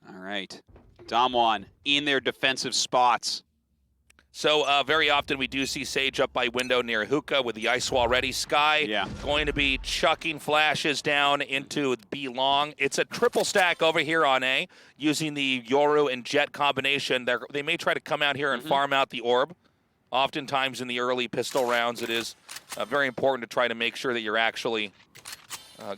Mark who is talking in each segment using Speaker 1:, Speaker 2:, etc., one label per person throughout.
Speaker 1: All right. Damwon in their defensive spots.
Speaker 2: So very often we do see Sage up by window near Hookah with the ice wall ready. Sky going to be chucking flashes down into B long. It's a triple stack over here on A using the Yoru and Jet combination. They may try to come out here and farm out the orb. Oftentimes in the early pistol rounds, it is very important to try to make sure that you're actually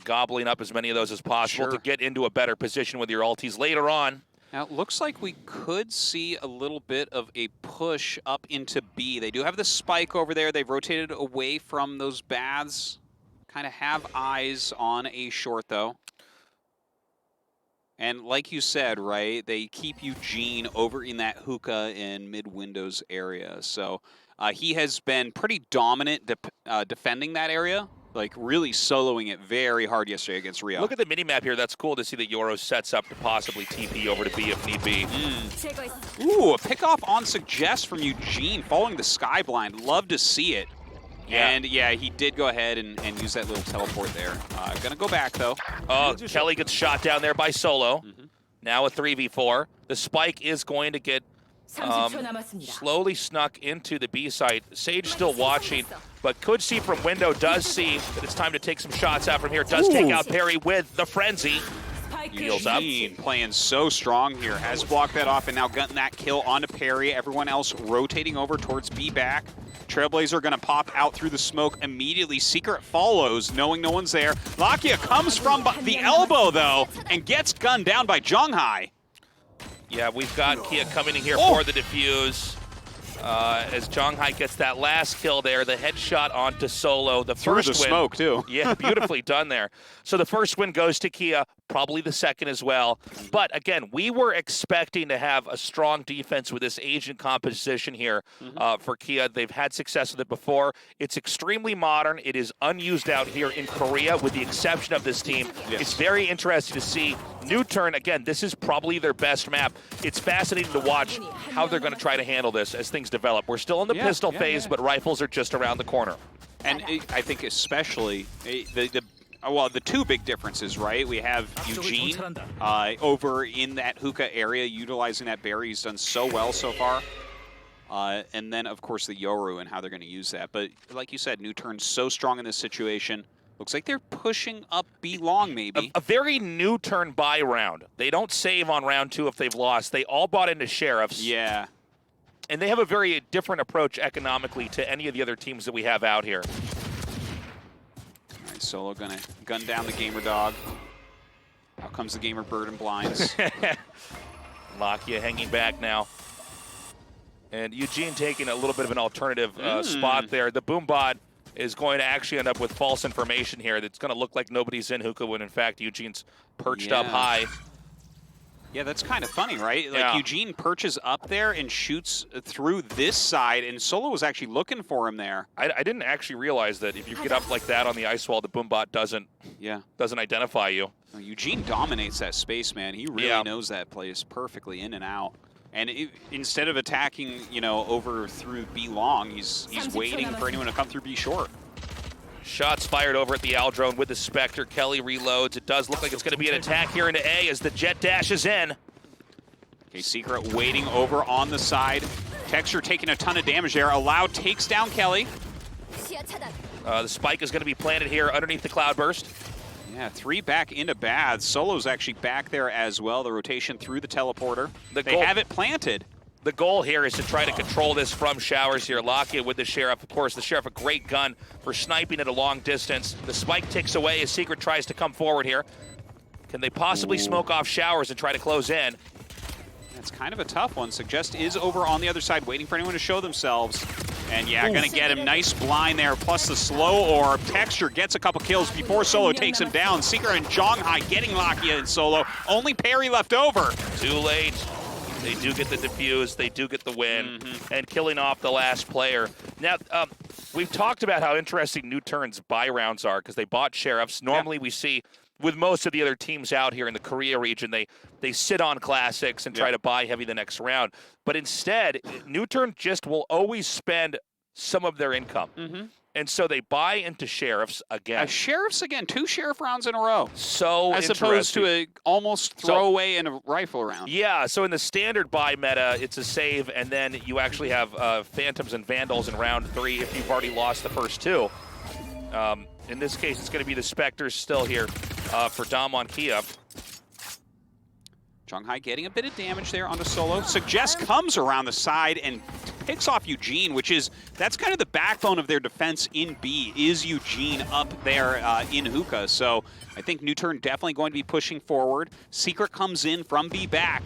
Speaker 2: gobbling up as many of those as possible to get into a better position with your ultis later on.
Speaker 1: Now, it looks like we could see a little bit of a push up into B. They do have the spike over there. They've rotated away from those baths. Kind of have eyes on A short, though. And like you said, right, they keep Eugene over in that hookah and mid-windows area. So he has been pretty dominant defending that area. Like, really soloing it very hard yesterday against RIOT.
Speaker 2: Look at the mini-map here. That's cool to see that Yoru sets up to possibly TP over to B if need be.
Speaker 1: Ooh, a pick-off on Suggest from Eugene, following the Skyblind. Love to see it. Yeah. And, yeah, he did go ahead and use that little teleport there. Gonna go back, though.
Speaker 2: Oh, Kelly gets shot down there by Solo. Now a 3v4. The spike is going to get slowly snuck into the B site. Sage still watching, but could see from window, does see that it's time to take some shots out from here. Does take out Perry with the frenzy. Heals up.
Speaker 1: Playing so strong here. Has blocked that off and now gotten that kill onto Perry. Everyone else rotating over towards B back. Trailblazer going to pop out through the smoke immediately. Secret follows, knowing no one's there. Lakia comes from the elbow, though, and gets gunned down by Zhonghai.
Speaker 2: Yeah, we've got Kia coming in here for the defuse. As Zhonghai gets that last kill there, the headshot onto Solo. The first
Speaker 1: win. Smoke, too.
Speaker 2: Yeah, beautifully done there. So the first win goes to Kia, probably the second as well. But again, we were expecting to have a strong defense with this agent composition here for Kia. They've had success with it before. It's extremely modern. It is unused out here in Korea with the exception of this team. It's very interesting to see NUTURN. Again, this is probably their best map. It's fascinating to watch how they're going to try to handle this as things develop. We're still in the pistol phase, but rifles are just around the corner.
Speaker 1: And I think especially well, the two big differences, right? We have Eugene over in that hookah area, utilizing that berry. He's done so well so far. And then, of course, the Yoru and how they're going to use that. But like you said, NUTURN's so strong in this situation. Looks like they're pushing up B long, maybe.
Speaker 2: A very NUTURN buy round. They don't save on round 2 if they've lost. They all bought into Sheriffs.
Speaker 1: Yeah.
Speaker 2: And they have a very different approach economically to any of the other teams that we have out here.
Speaker 1: All right, Solo gonna gun down the Gamer Dog. Out comes the Gamer Bird and blinds.
Speaker 2: Lakia hanging back now. And Eugene taking a little bit of an alternative spot there. The Boombot is going to actually end up with false information here. That's going to look like nobody's in hookah when, in fact, Eugene's perched up high.
Speaker 1: Yeah, that's kind of funny, right? Like, Eugene perches up there and shoots through this side, and Solo was actually looking for him there.
Speaker 2: I didn't actually realize that if you get up like that on the ice wall, the Boombot doesn't identify you.
Speaker 1: Well, Eugene dominates that space, man. He really knows that place perfectly in and out. And instead of attacking, you know, over through B long, he's waiting for anyone to come through B short.
Speaker 2: Shots fired over at the Aldrone with the Spectre. Kelly reloads. It does look like it's going to be an attack here into A as the Jet dashes in.
Speaker 1: Okay, Secret waiting over on the side. Texture taking a ton of damage there. Allow takes down Kelly.
Speaker 2: The spike is going to be planted here underneath the Cloudburst.
Speaker 1: Yeah, 3 back into Baths. Solo's actually back there as well. The rotation through the teleporter. They have it planted.
Speaker 2: The goal here is to try to control this from showers here. Lakia with the Sheriff. Of course, the Sheriff, a great gun for sniping at a long distance. The spike ticks away as Secret tries to come forward here. Can they possibly smoke off showers and try to close in?
Speaker 1: It's kind of a tough one. Suggest is over on the other side, waiting for anyone to show themselves. And yeah, gonna get him. Nice blind there, plus the slow orb. Texture gets a couple kills before Solo takes him down. Secret and Zhonghai getting Lakia and Solo. Only Perry left over.
Speaker 2: Too late. They do get the defuse, they do get the win, and killing off the last player. Now, we've talked about how interesting NUTURN's buy rounds are because they bought Sheriffs. Normally we see, with most of the other teams out here in the Korea region, they sit on classics and try to buy heavy the next round. But instead, NUTURN just will always spend some of their income. And so they buy into Sheriffs again.
Speaker 1: Sheriffs again, 2 Sheriff rounds in a row.
Speaker 2: So
Speaker 1: as opposed to a almost throwaway and a rifle round.
Speaker 2: Yeah, so in the standard buy meta, it's a save, and then you actually have Phantoms and Vandals in round 3 if you've already lost the first 2. In this case, it's going to be the Spectres still here for Dom on Kia.
Speaker 1: Zhonghai getting a bit of damage there on the solo. Suggest comes around the side and picks off Eugene, that's kind of the backbone of their defense in B, is Eugene up there in hookah. So I think NUTURN definitely going to be pushing forward. Secret comes in from B back.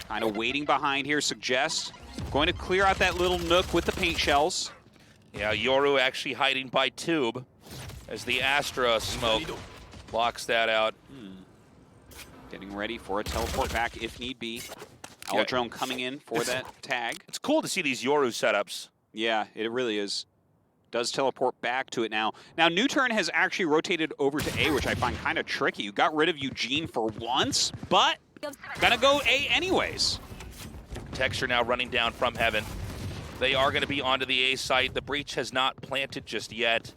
Speaker 1: Kind of waiting behind here, Suggest. Going to clear out that little nook with the paint shells.
Speaker 2: Yeah, Yoru actually hiding by Tube as the Astra smoke blocks that out.
Speaker 1: Getting ready for a teleport back if need be. Aladrone coming in for that tag.
Speaker 2: It's cool to see these Yoru setups.
Speaker 1: Yeah, it really is. Does teleport back to it now. Now, NUTURN has actually rotated over to A, which I find kind of tricky. You got rid of Eugene for once, but gonna go A anyways.
Speaker 2: Texture now running down from Heaven. They are going to be onto the A site. The breach has not planted just yet,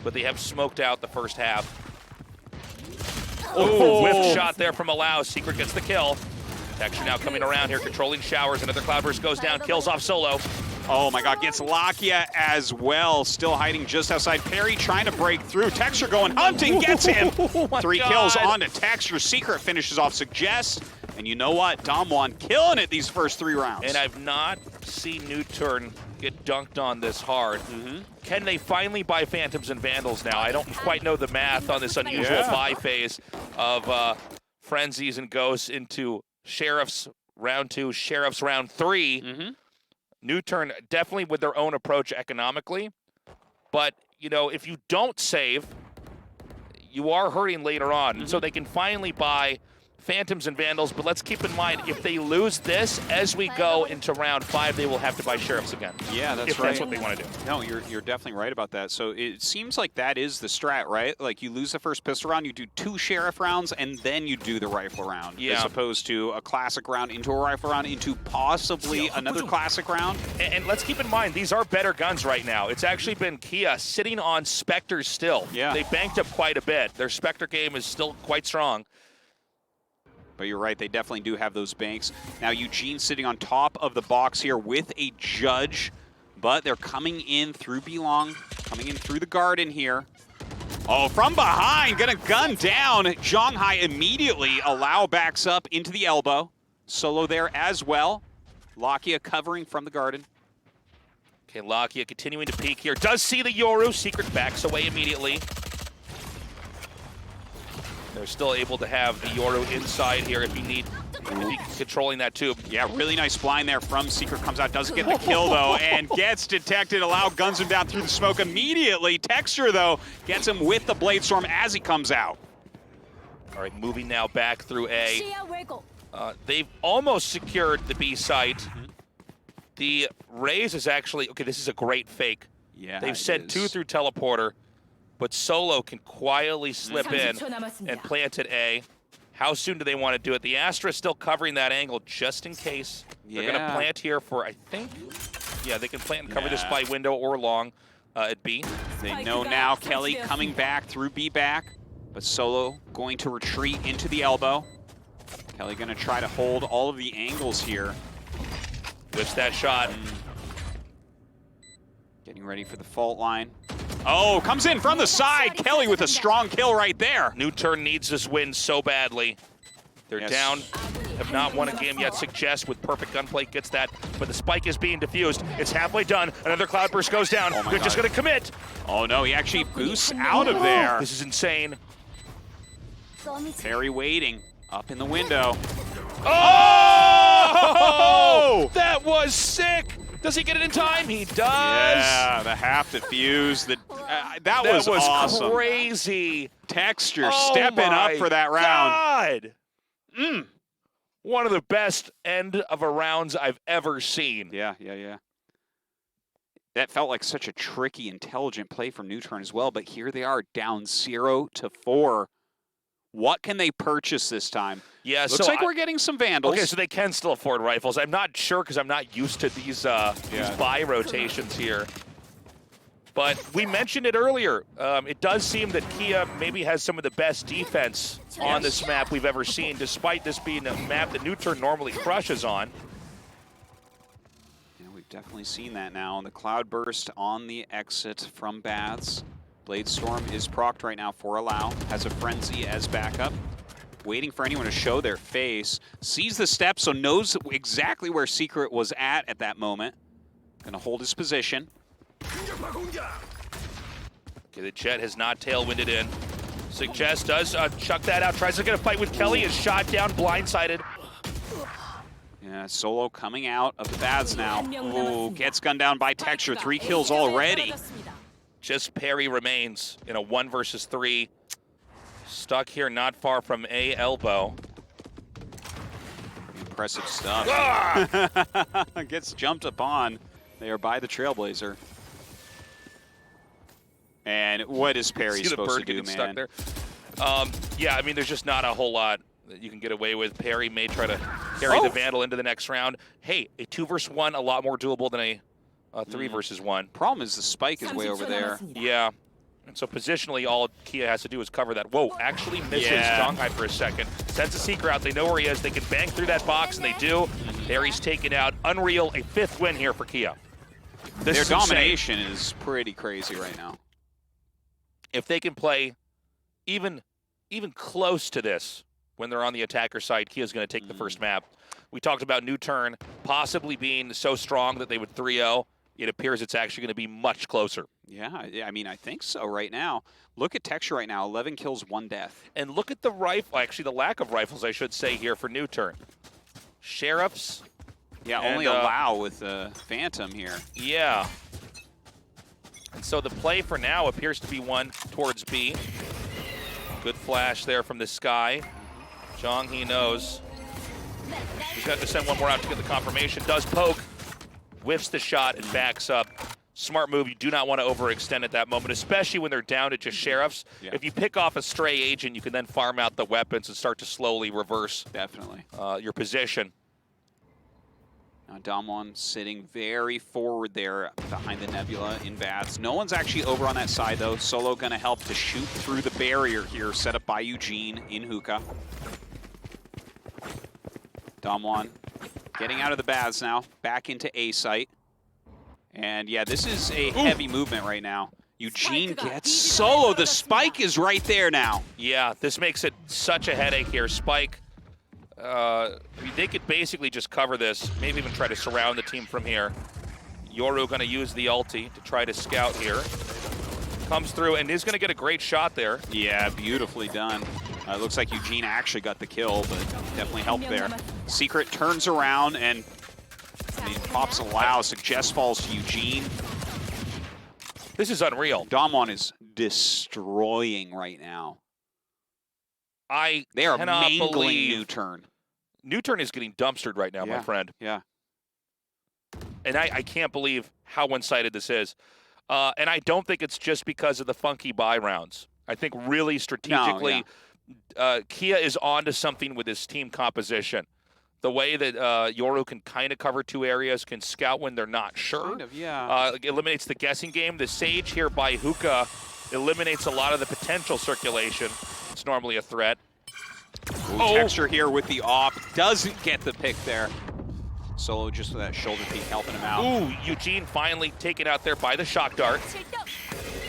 Speaker 2: but they have smoked out the first half. Oh, whiff shot there from Allow. Secret gets the kill. Texture now coming around here, controlling showers. Another Cloudburst goes down, kills off Solo.
Speaker 1: Oh my god, gets Lakia as well. Still hiding just outside. Perry trying to break through. Texture going hunting, gets him. 3 kills onto Texture. Secret finishes off Suggest. And you know what? Damwon killing it these first 3 rounds.
Speaker 2: And I've not seen NUTURN get dunked on this hard. Can they finally buy Phantoms and Vandals now? I don't quite know the math on this unusual buy phase of Frenzies and Ghosts into Sheriffs round 2, Sheriffs round 3. NUTURN definitely with their own approach economically. But, you know, if you don't save, you are hurting later on. And so they can finally buy Phantoms and Vandals, but let's keep in mind, if they lose this as we go into round 5, they will have to buy Sheriffs again.
Speaker 1: Yeah, that's
Speaker 2: if
Speaker 1: right.
Speaker 2: That's what they want to do.
Speaker 1: No, you're definitely right about that. So it seems like that is the strat, right? Like you lose the first pistol round, you do 2 Sheriff rounds, and then you do the rifle round.
Speaker 2: Yeah.
Speaker 1: As opposed to a classic round into a rifle round into possibly another classic round.
Speaker 2: And let's keep in mind, these are better guns right now. It's actually been Kia sitting on Spectres still.
Speaker 1: Yeah.
Speaker 2: They banked up quite a bit. Their Spectre game is still quite strong.
Speaker 1: But you're right, they definitely do have those banks. Now Eugene sitting on top of the box here with a judge, but they're coming in through Belong, coming in through the garden here. Oh, from behind, gonna gun down. Zhonghai immediately. Allow backs up into the elbow. Solo there as well. Lakia covering from the garden.
Speaker 2: Okay, Lakia continuing to peek here. Does see the Yoru. Secret backs away immediately. They're still able to have the Yoru inside here if you need, controlling that tube.
Speaker 1: Yeah, really nice blind there from Secret. Comes out, doesn't get the kill though, and gets detected. Allow guns him down through the smoke immediately. Texture though, gets him with the Blade Storm as he comes out.
Speaker 2: All right, moving now back through A. They've almost secured the B site. The Raze is actually, okay, this is a great fake.
Speaker 1: Yeah,
Speaker 2: they've sent 2 through teleporter, but Solo can quietly slip in and plant at A. How soon do they want to do it? The Astra is still covering that angle just in case. They're going to plant here for, I think, yeah, they can plant and cover this by window or long at B.
Speaker 1: They know now Kelly coming back through B back, but Solo going to retreat into the elbow. Kelly going to try to hold all of the angles here.
Speaker 2: Whips that shot.
Speaker 1: Getting ready for the fault line. Oh, comes in from the side. Kelly with a strong kill right there.
Speaker 2: NUTURN needs this win so badly. They're down, have not won a game yet. Suggest with perfect gunplay gets that, but the spike is being diffused. It's halfway done. Another Cloudburst goes down. They're just going to commit.
Speaker 1: Oh no, he actually boosts out of there.
Speaker 2: This is insane.
Speaker 1: Perry waiting up in the window.
Speaker 2: Oh! That was sick. Does he get it in time? He does.
Speaker 1: Yeah, the half defuse. That was awesome.
Speaker 2: Crazy.
Speaker 1: Texture stepping up for that round.
Speaker 2: God. One of the best end of a rounds I've ever seen.
Speaker 1: Yeah. That felt like such a tricky, intelligent play from NUTURN as well, but here they are down 0-4. What can they purchase this time?
Speaker 2: Yeah,
Speaker 1: looks like we're getting some Vandals.
Speaker 2: Okay, so they can still afford rifles. I'm not sure because I'm not used to these buy rotations here. But we mentioned it earlier. It does seem that Kia maybe has some of the best defense on this map we've ever seen, despite this being a map that NUTURN normally crushes on.
Speaker 1: Yeah, we've definitely seen that now. And the Cloudburst on the exit from Baths. Bladestorm is procced right now for Allow. Has a Frenzy as backup. Waiting for anyone to show their face. Sees the step, so knows exactly where Secret was at that moment. Gonna hold his position.
Speaker 2: Okay, the Jet has not tailwinded in. Suggest does chuck that out, tries to get a fight with Kelly, is shot down, blindsided.
Speaker 1: Yeah, Solo coming out of the Baths now. Ooh, gets gunned down by Texture. 3 kills already.
Speaker 2: Just Perry remains in a 1 versus 3. Stuck here not far from A elbow.
Speaker 1: Impressive stuff. Gets jumped upon there by the Trailblazer. And what is Perry supposed to do, man?
Speaker 2: Stuck there. Yeah, I mean, there's just not a whole lot that you can get away with. Perry may try to carry the Vandal into the next round. Hey, a 2 versus 1, a lot more doable than a 3 versus 1.
Speaker 1: Problem is the spike is way over there.
Speaker 2: Yeah. And so positionally, all Kia has to do is cover that. Whoa, actually misses Shanghai for a second. Sends a Seeker out. They know where he is. They can bang through that box, and they do. Perry's taken out. Unreal, a 5th win here for Kia.
Speaker 1: Their domination is pretty crazy right now.
Speaker 2: If they can play even close to this when they're on the attacker side, Kia's going to take the first map. We talked about NUTURN possibly being so strong that they would 3-0. It appears it's actually going to be much closer.
Speaker 1: Yeah, I mean, I think so right now. Look at Texture right now, 11 kills, 1 death.
Speaker 2: And look at the rifle, actually the lack of rifles, I should say, here for NUTURN. Sheriffs.
Speaker 1: Yeah, only Allow with Phantom here.
Speaker 2: Yeah. And so the play for now appears to be one towards B. Good flash there from the sky. Zhang, he knows. He's got to send one more out to get the confirmation. Does poke. Whiffs the shot and backs up. Smart move. You do not want to overextend at that moment, especially when they're down to just sheriffs. Yeah. If you pick off a stray agent, you can then farm out the weapons and start to slowly reverse your position.
Speaker 1: Now Damwon sitting very forward there behind the Nebula in Baths. No one's actually over on that side though. Solo gonna help to shoot through the barrier here set up by Eugene in Hookah. Damwon getting out of the Baths now, back into A site. And yeah, this is a heavy movement right now. Eugene gets Solo. The spike is right there now.
Speaker 2: Yeah, this makes it such a headache here. Spike. They could basically just cover this, maybe even try to surround the team from here. Yoru going to use the ulti to try to scout here. Comes through and is going to get a great shot there.
Speaker 1: Yeah, beautifully done. Looks like Eugene actually got the kill, but definitely helped there. Secret turns around and pops Allow. Suggest falls to Eugene.
Speaker 2: This is unreal.
Speaker 1: Damwon is destroying right now. They are mangling NUTURN.
Speaker 2: NUTURN is getting dumpstered right now, my friend.
Speaker 1: Yeah.
Speaker 2: And I can't believe how one-sided this is. And I don't think it's just because of the funky buy rounds. I think really strategically, Kia is onto something with his team composition. The way that Yoru can kind of cover 2 areas, can scout when they're not sure.
Speaker 1: Kind of, yeah.
Speaker 2: Eliminates the guessing game. The Sage here by Hookah eliminates a lot of the potential circulation. It's normally a threat.
Speaker 1: Texture here with the op. Doesn't get the pick there. Solo just with that shoulder peek helping him out.
Speaker 2: Ooh, Eugene finally taken out there by the shock dart.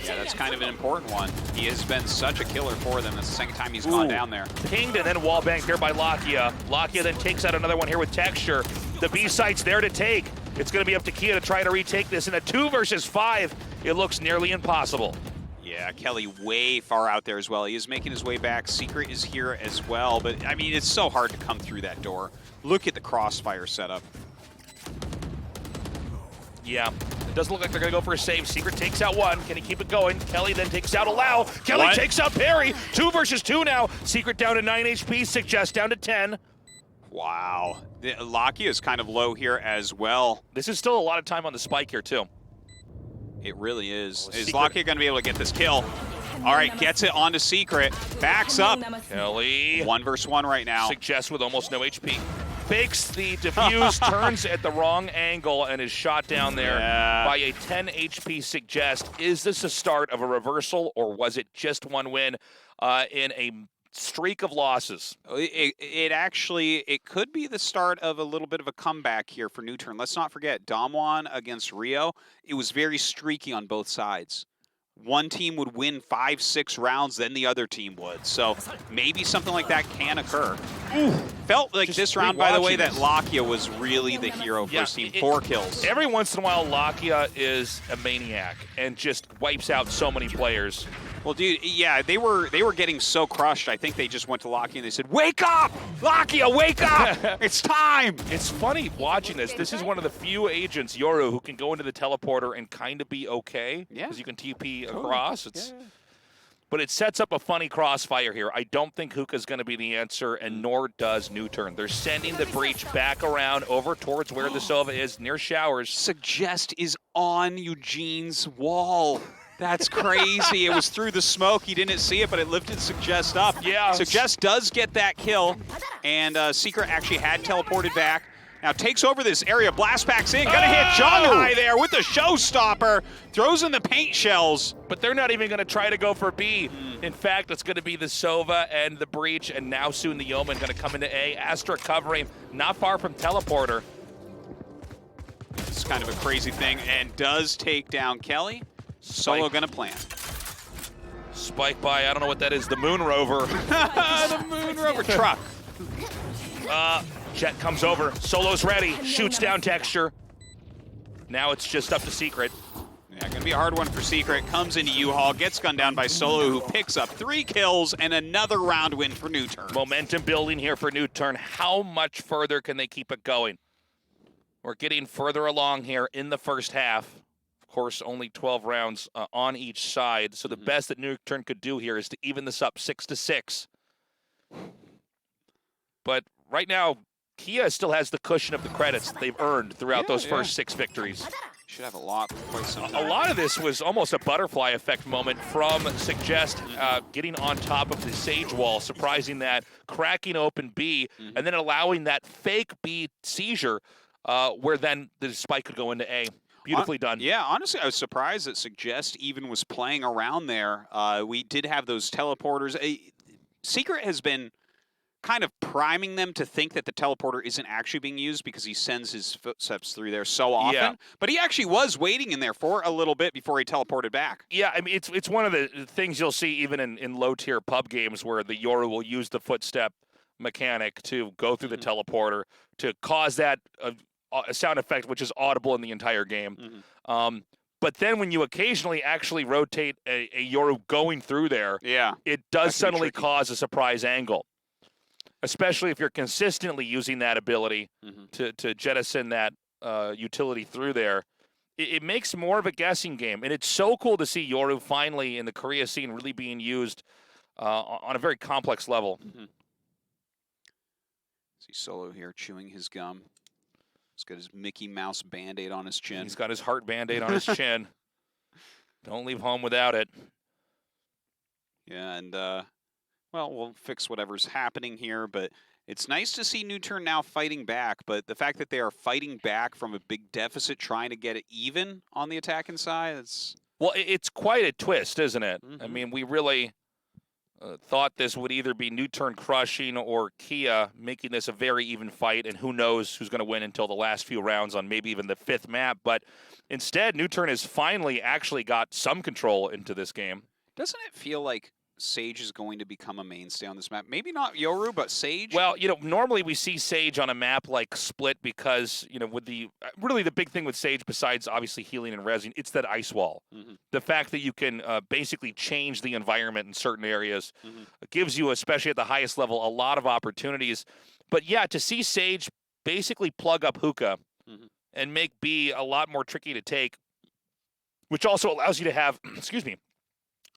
Speaker 1: Yeah, that's kind of an important one. He has been such a killer for them. That's the second time he's gone down there.
Speaker 2: Pinged and then wallbanged here by Lakia. Lakia then takes out another one here with Texture. The B site's there to take. It's going to be up to Kia to try to retake this. In a 2 versus 5, it looks nearly impossible.
Speaker 1: Yeah, Kelly way far out there as well. He is making his way back. Secret is here as well, but I mean, it's so hard to come through that door. Look at the crossfire setup.
Speaker 2: Yeah, it doesn't look like they're going to go for a save. Secret takes out one. Can he keep it going? Kelly then takes out Allow. Kelly takes out Perry. 2 versus 2 now. Secret down to 9 HP. Suggest down to 10.
Speaker 1: Wow. Lakia is kind of low here as well.
Speaker 2: This is still a lot of time on the spike here, too.
Speaker 1: It really is. Is Lakia going to be able to get this kill? All right, gets it onto Secret. Backs up.
Speaker 2: Kelly.
Speaker 1: 1 versus 1 right now.
Speaker 2: Suggest with almost no HP. fakes the defuse, turns at the wrong angle, and is shot down there by a 10 HP Suggest. Is this a start of a reversal, or was it just one win in a streak of losses?
Speaker 1: It actually, it could be the start of a little bit of a comeback here for NUTURN. Let's not forget, Damwon against Rio, it was very streaky on both sides. One team would win 5-6 rounds, then the other team would. So maybe something like that can occur. Ooh. Felt like just this round, by the way, that Lakia was really the hero for his team. 4 kills.
Speaker 2: Every once in a while, Lakia is a maniac and just wipes out so many players.
Speaker 1: Well, dude, yeah, they were getting so crushed. I think they just went to Lakia and they said, "Wake up, Lakia, wake up! It's time!"
Speaker 2: It's funny watching this. This is one of the few agents, Yoru, who can go into the teleporter and kind of be okay. Yeah. Because you can TP across. It's, but it sets up a funny crossfire here. I don't think Hookah's going to be the answer, and nor does NUTURN. They're sending the breach back around over towards where the Sova is, near showers.
Speaker 1: Suggest is on Eugene's wall. That's crazy. It was through the smoke. He didn't see it, but it lifted Suggest up.
Speaker 2: Yeah.
Speaker 1: Suggest does get that kill, and Secret actually had teleported back. Now takes over this area. Blast packs in. Gonna hit Shanghai there with the showstopper. Throws in the paint shells.
Speaker 2: But they're not even gonna try to go for B. In fact, it's gonna be the Sova and the breach, and now soon the Yeoman gonna come into A. Astra covering, not far from teleporter.
Speaker 1: It's kind of a crazy thing, and does take down Kelly. Solo gonna plant.
Speaker 2: Spike by, I don't know what that is, the Moon Rover.
Speaker 1: The Moon Rover truck.
Speaker 2: Jet comes over, Solo's ready, shoots down Texture. Now it's just up to Secret.
Speaker 1: Yeah, gonna be a hard one for Secret. Comes into U-Haul, gets gunned down by Solo, who picks up 3 kills and another round win for NUTURN.
Speaker 2: Momentum building here for NUTURN. How much further can they keep it going? We're getting further along here in the first half. Of course, only 12 rounds on each side. So the best that NUTURN could do here is to even this up 6-6. But right now, Kia still has the cushion of the credits that they've earned throughout those first 6 victories.
Speaker 1: Should have a lot for quite some time.
Speaker 2: A lot of this was almost a butterfly effect moment from Suggest getting on top of the Sage wall, surprising that, cracking open B, and then allowing that fake B seizure where then the spike could go into A. Beautifully done.
Speaker 1: Yeah, honestly, I was surprised that Suggest even was playing around there. We did have those teleporters. Secret has been kind of priming them to think that the teleporter isn't actually being used because he sends his footsteps through there so often. Yeah. But he actually was waiting in there for a little bit before he teleported back.
Speaker 2: Yeah, I mean, it's one of the things you'll see even in low-tier pub games where the Yoru will use the footstep mechanic to go through the teleporter to cause that a sound effect which is audible in the entire game. But then when you occasionally actually rotate a Yoru going through there, it does suddenly cause a surprise angle. Especially if you're consistently using that ability to jettison that utility through there. It makes more of a guessing game. And it's so cool to see Yoru finally in the Korea scene really being used on a very complex level.
Speaker 1: See Solo here chewing his gum. He's got his Mickey Mouse Band-Aid on his chin.
Speaker 2: He's got his heart Band-Aid on his chin. Don't leave home without it.
Speaker 1: Yeah, and, well, we'll fix whatever's happening here, but it's nice to see NUTURN now fighting back, but the fact that they are fighting back from a big deficit, trying to get it even on the attacking side, it's...
Speaker 2: Well, it's quite a twist, isn't it? I mean, we really thought this would either be NUTURN crushing or Kia making this a very even fight, and who knows who's going to win until the last few rounds on maybe even the 5th map. But instead, NUTURN has finally actually got some control into this game.
Speaker 1: Doesn't it feel like Sage is going to become a mainstay on this map? Maybe not Yoru, but Sage?
Speaker 2: Well, you know, normally we see Sage on a map like Split because, you know, with the really the big thing with Sage, besides obviously healing and rezzing, it's that ice wall. The fact that you can basically change the environment in certain areas gives you, especially at the highest level, a lot of opportunities. But yeah, to see Sage basically plug up Hookah and make B a lot more tricky to take, which also allows you to have, excuse me,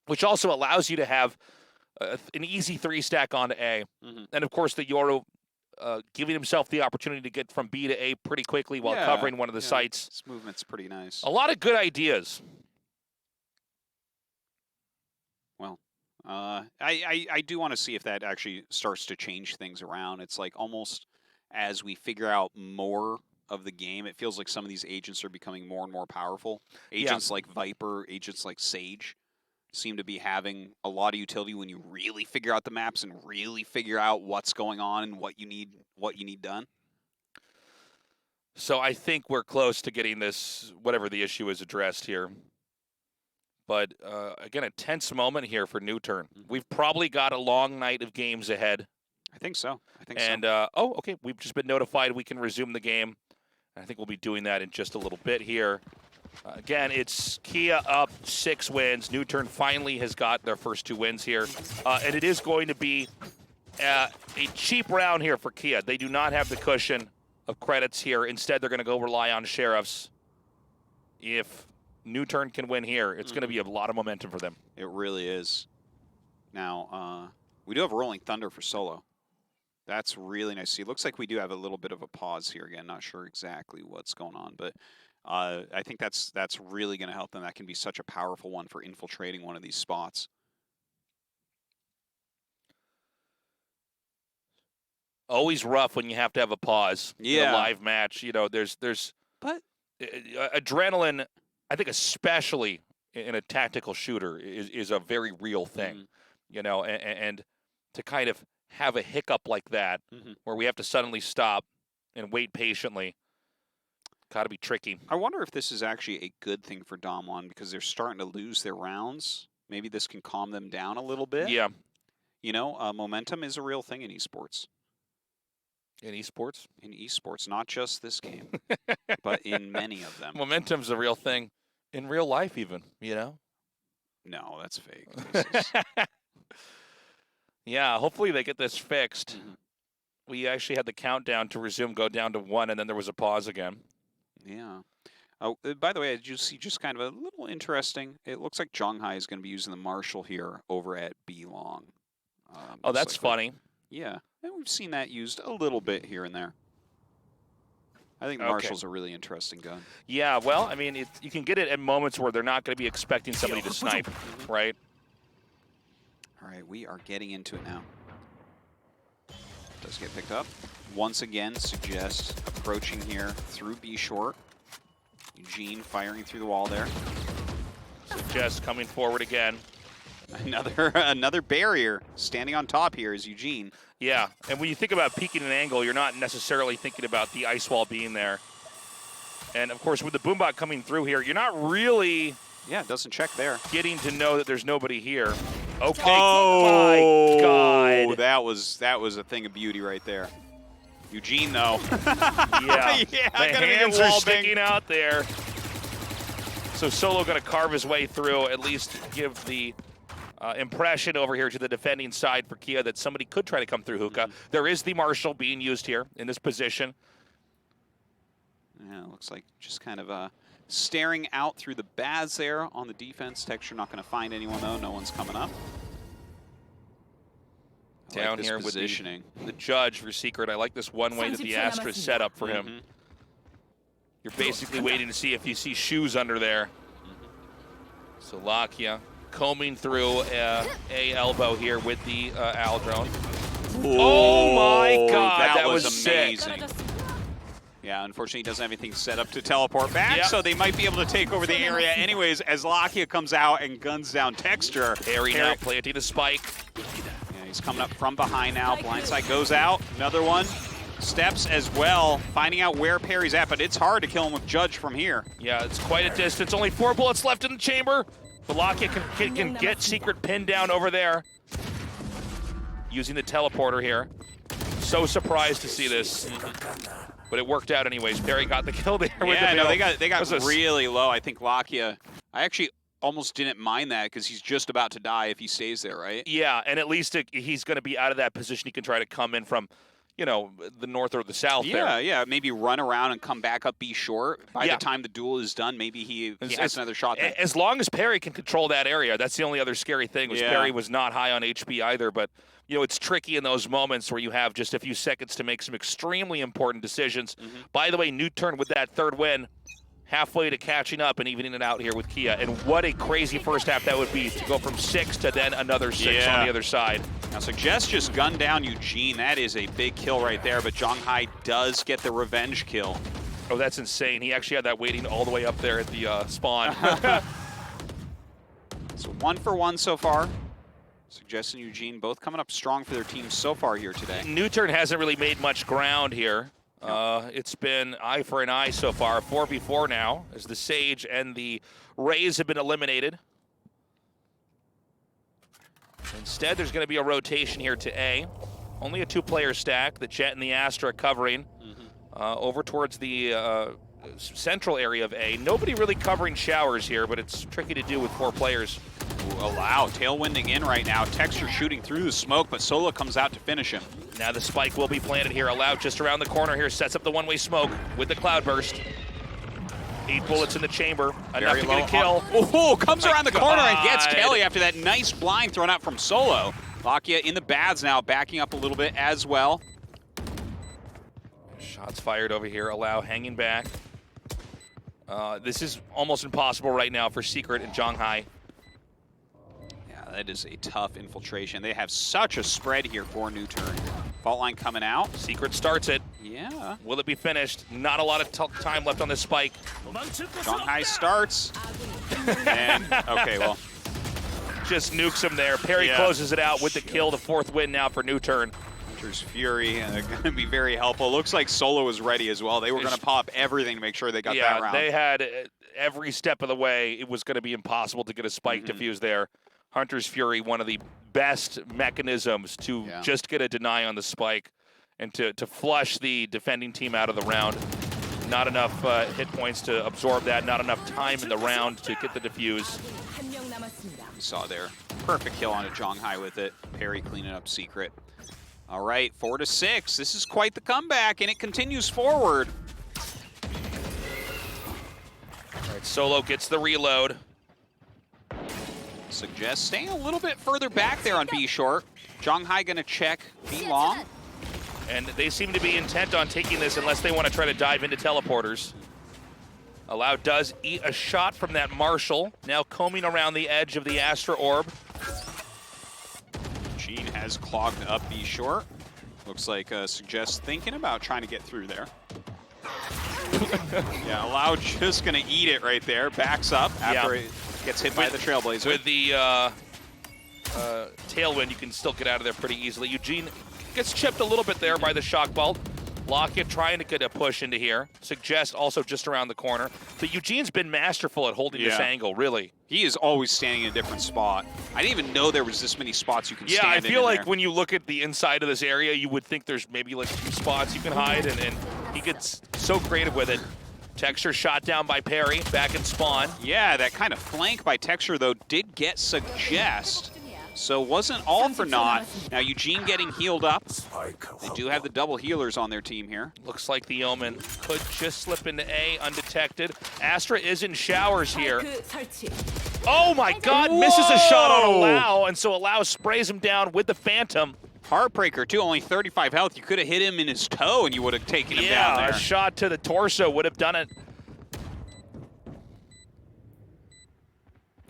Speaker 2: which also allows you to have an easy 3-stack onto A. And, of course, the Yoru giving himself the opportunity to get from B to A pretty quickly while covering one of the sites.
Speaker 1: This movement's pretty nice.
Speaker 2: A lot of good ideas.
Speaker 1: Well, I do want to see if that actually starts to change things around. It's like almost as we figure out more of the game, it feels like some of these agents are becoming more and more powerful. Agents like Viper, agents like Sage seem to be having a lot of utility when you really figure out the maps and really figure out what's going on and what you need done.
Speaker 2: So I think we're close to getting this, whatever the issue is, addressed here. But again, a tense moment here for NUTURN. We've probably got a long night of games ahead.
Speaker 1: I think so.
Speaker 2: Oh, okay, we've just been notified we can resume the game. I think we'll be doing that in just a little bit here. Again, it's Kia up 6 wins. NUTURN finally has got their first 2 wins here. And it is going to be a cheap round here for Kia. They do not have the cushion of credits here. Instead, they're going to go rely on Sheriffs. If NUTURN can win here, it's going to be a lot of momentum for them.
Speaker 1: It really is. Now, we do have Rolling Thunder for solo. That's really nice to see. It looks like we do have a little bit of a pause here again. Not sure exactly what's going on, but I think that's really going to help them. That can be such a powerful one for infiltrating one of these spots.
Speaker 2: Always rough when you have to have a pause in a live match. You know, there's
Speaker 1: but
Speaker 2: adrenaline, I think especially in a tactical shooter, is a very real thing. You know, and to kind of have a hiccup like that where we have to suddenly stop and wait patiently, got to be tricky.
Speaker 1: I wonder if this is actually a good thing for Damwon because they're starting to lose their rounds. Maybe this can calm them down a little bit.
Speaker 2: Yeah.
Speaker 1: You know, momentum is a real thing in esports.
Speaker 2: In esports?
Speaker 1: In esports, not just this game, but in many of them.
Speaker 2: Momentum's a real thing in real life even, you know?
Speaker 1: No, that's fake.
Speaker 2: Yeah, hopefully they get this fixed. We actually had the countdown to resume go down to 1, and then there was a pause again.
Speaker 1: Yeah. Oh, by the way, I do see just kind of a little interesting. It looks like Zhonghai is going to be using the Marshall here over at B Long.
Speaker 2: Oh, that's funny.
Speaker 1: Yeah, and we've seen that used a little bit here and there. I think the Marshall's a really interesting gun.
Speaker 2: Yeah, well, I mean, you can get it at moments where they're not going to be expecting somebody to snipe, right?
Speaker 1: All right, we are getting into it now. Does get picked up. Once again, suggest approaching here through B short. Eugene firing through the wall there.
Speaker 2: Suggest coming forward again.
Speaker 1: Another barrier standing on top here is Eugene.
Speaker 2: Yeah, and when you think about peeking an angle, you're not necessarily thinking about the ice wall being there. And of course, with the boombot coming through here, you're not really
Speaker 1: it doesn't check there.
Speaker 2: Getting to know that there's nobody here. Okay.
Speaker 1: Oh
Speaker 2: my God.
Speaker 1: That was a thing of beauty right there. Eugene though.
Speaker 2: Yeah. The hands are sticking out there. So Solo going to carve his way through, at least give the impression over here to the defending side for Kia that somebody could try to come through hookah. There is the Marshall being used here in this position.
Speaker 1: Yeah, it looks like just kind of staring out through the Baz there on the defense. Texture not going to find anyone though. No one's coming up.
Speaker 2: Down here with the judge for Secret. I like this one way that the Astra is set up for him. You're basically waiting to see if you see shoes under there. So Lakia combing through a elbow here with the Aldrone. Oh my God, that was amazing.
Speaker 1: Yeah, unfortunately he doesn't have anything set up to teleport back, so they might be able to take over the area anyways as Lakia comes out and guns down Texture.
Speaker 2: Harry now planting the spike.
Speaker 1: Yeah, he's coming up from behind now. Blindside goes out, another one. Steps as well, finding out where Perry's at, but it's hard to kill him with Judge from here.
Speaker 2: Yeah, it's quite a distance. Only 4 bullets left in the chamber. Lakia can get Secret pinned down over there. Using the teleporter here. So surprised to see this. But it worked out anyways. Perry got the kill there.
Speaker 1: Yeah, no, they got really low. I think Lakia, I actually almost didn't mind that because he's just about to die if he stays there, right?
Speaker 2: Yeah, and at least he's going to be out of that position. He can try to come in from, you know, the north or the south there.
Speaker 1: Yeah, maybe run around and come back up B short. By the time the duel is done, maybe he has another shot there.
Speaker 2: As long as Perry can control that area, that's the only other scary thing was Perry was not high on HP either, but you know, it's tricky in those moments where you have just a few seconds to make some extremely important decisions. By the way, NUTURN with that 3rd win, halfway to catching up and evening it out here with Kia. And what a crazy first half that would be to go from 6 to then another 6 on the other side.
Speaker 1: Now Suggest just gunned down Eugene. That is a big kill right there, but Zhonghai does get the revenge kill.
Speaker 2: Oh, that's insane. He actually had that waiting all the way up there at the spawn.
Speaker 1: So 1 for 1 so far. Suggest and Eugene both coming up strong for their teams so far here today.
Speaker 2: NUTURN hasn't really made much ground here. It's been eye for an eye so far. 4v4 now as the Sage and the Rays have been eliminated. Instead, there's going to be a rotation here to A. Only a 2-player stack. The Jet and the Astra covering over towards the central area of A. Nobody really covering showers here, but it's tricky to do with 4 players.
Speaker 1: Ooh, Allow tailwinding in right now. Texture shooting through the smoke, but Solo comes out to finish him.
Speaker 2: Now the spike will be planted here. Allow just around the corner here, sets up the one-way smoke with the cloudburst. 8 bullets in the chamber, enough to get a kill.
Speaker 1: Oh, comes around the corner and gets Kelly after that nice blind thrown out from Solo. Lakia in the bads now, backing up a little bit as well.
Speaker 2: Shots fired over here. Allow hanging back. This is almost impossible right now for Secret and Zhonghai.
Speaker 1: Yeah, that is a tough infiltration. They have such a spread here for NUTURN. Fault line coming out.
Speaker 2: Secret starts it.
Speaker 1: Yeah.
Speaker 2: Will it be finished? Not a lot of time left on this spike.
Speaker 1: Zhonghai starts. And, okay, well.
Speaker 2: Just nukes him there. Perry closes it out with the kill. The 4th win now for NUTURN.
Speaker 1: Hunter's Fury going to be very helpful. Looks like Solo is ready as well. They were going to pop everything to make sure they got that round.
Speaker 2: They had every step of the way. It was going to be impossible to get a spike defused there. Hunter's Fury, one of the best mechanisms to just get a deny on the spike and to flush the defending team out of the round. Not enough hit points to absorb that, not enough time in the round to get the defuse.
Speaker 1: You saw there. Perfect kill on a Zhonghai with it. Perry cleaning up Secret. All right, 4-6. This is quite the comeback, and it continues forward.
Speaker 2: All right, Solo gets the reload.
Speaker 1: Suggest staying a little bit further back there on B short. Zhonghai going to check B long.
Speaker 2: And they seem to be intent on taking this unless they want to try to dive into teleporters. Allow does eat a shot from that Marshall. Now combing around the edge of the Astra Orb.
Speaker 1: Gene has clogged up B short. Looks like Suggest thinking about trying to get through there. Yeah, Allow just going to eat it right there. Backs up after it gets hit by the Trailblazer.
Speaker 2: With the tailwind, you can still get out of there pretty easily. Eugene gets chipped a little bit there by the shock bolt. Lockett trying to get a push into here. Suggest also just around the corner. But Eugene's been masterful at holding this angle, really.
Speaker 1: He is always standing in a different spot. I didn't even know there was this many spots you can stand in.
Speaker 2: Yeah, I feel like
Speaker 1: there.
Speaker 2: when you look at the inside of this area, you would think there's maybe like 2 spots you can hide, and he gets so creative with it. Texture shot down by Perry, back in spawn.
Speaker 1: Yeah, that kind of flank by Texture, though, did get Suggest. So wasn't all for naught. Now Eugene getting healed up. They do have the double healers on their team here.
Speaker 2: Looks like the Omen could just slip into A undetected. Astra is in showers here. Oh my God, misses a shot on Allow, and so Allow sprays him down with the Phantom.
Speaker 1: Heartbreaker too, only 35 health. You could have hit him in his toe and you would have taken him down there.
Speaker 2: Yeah, a shot to the torso would have done it.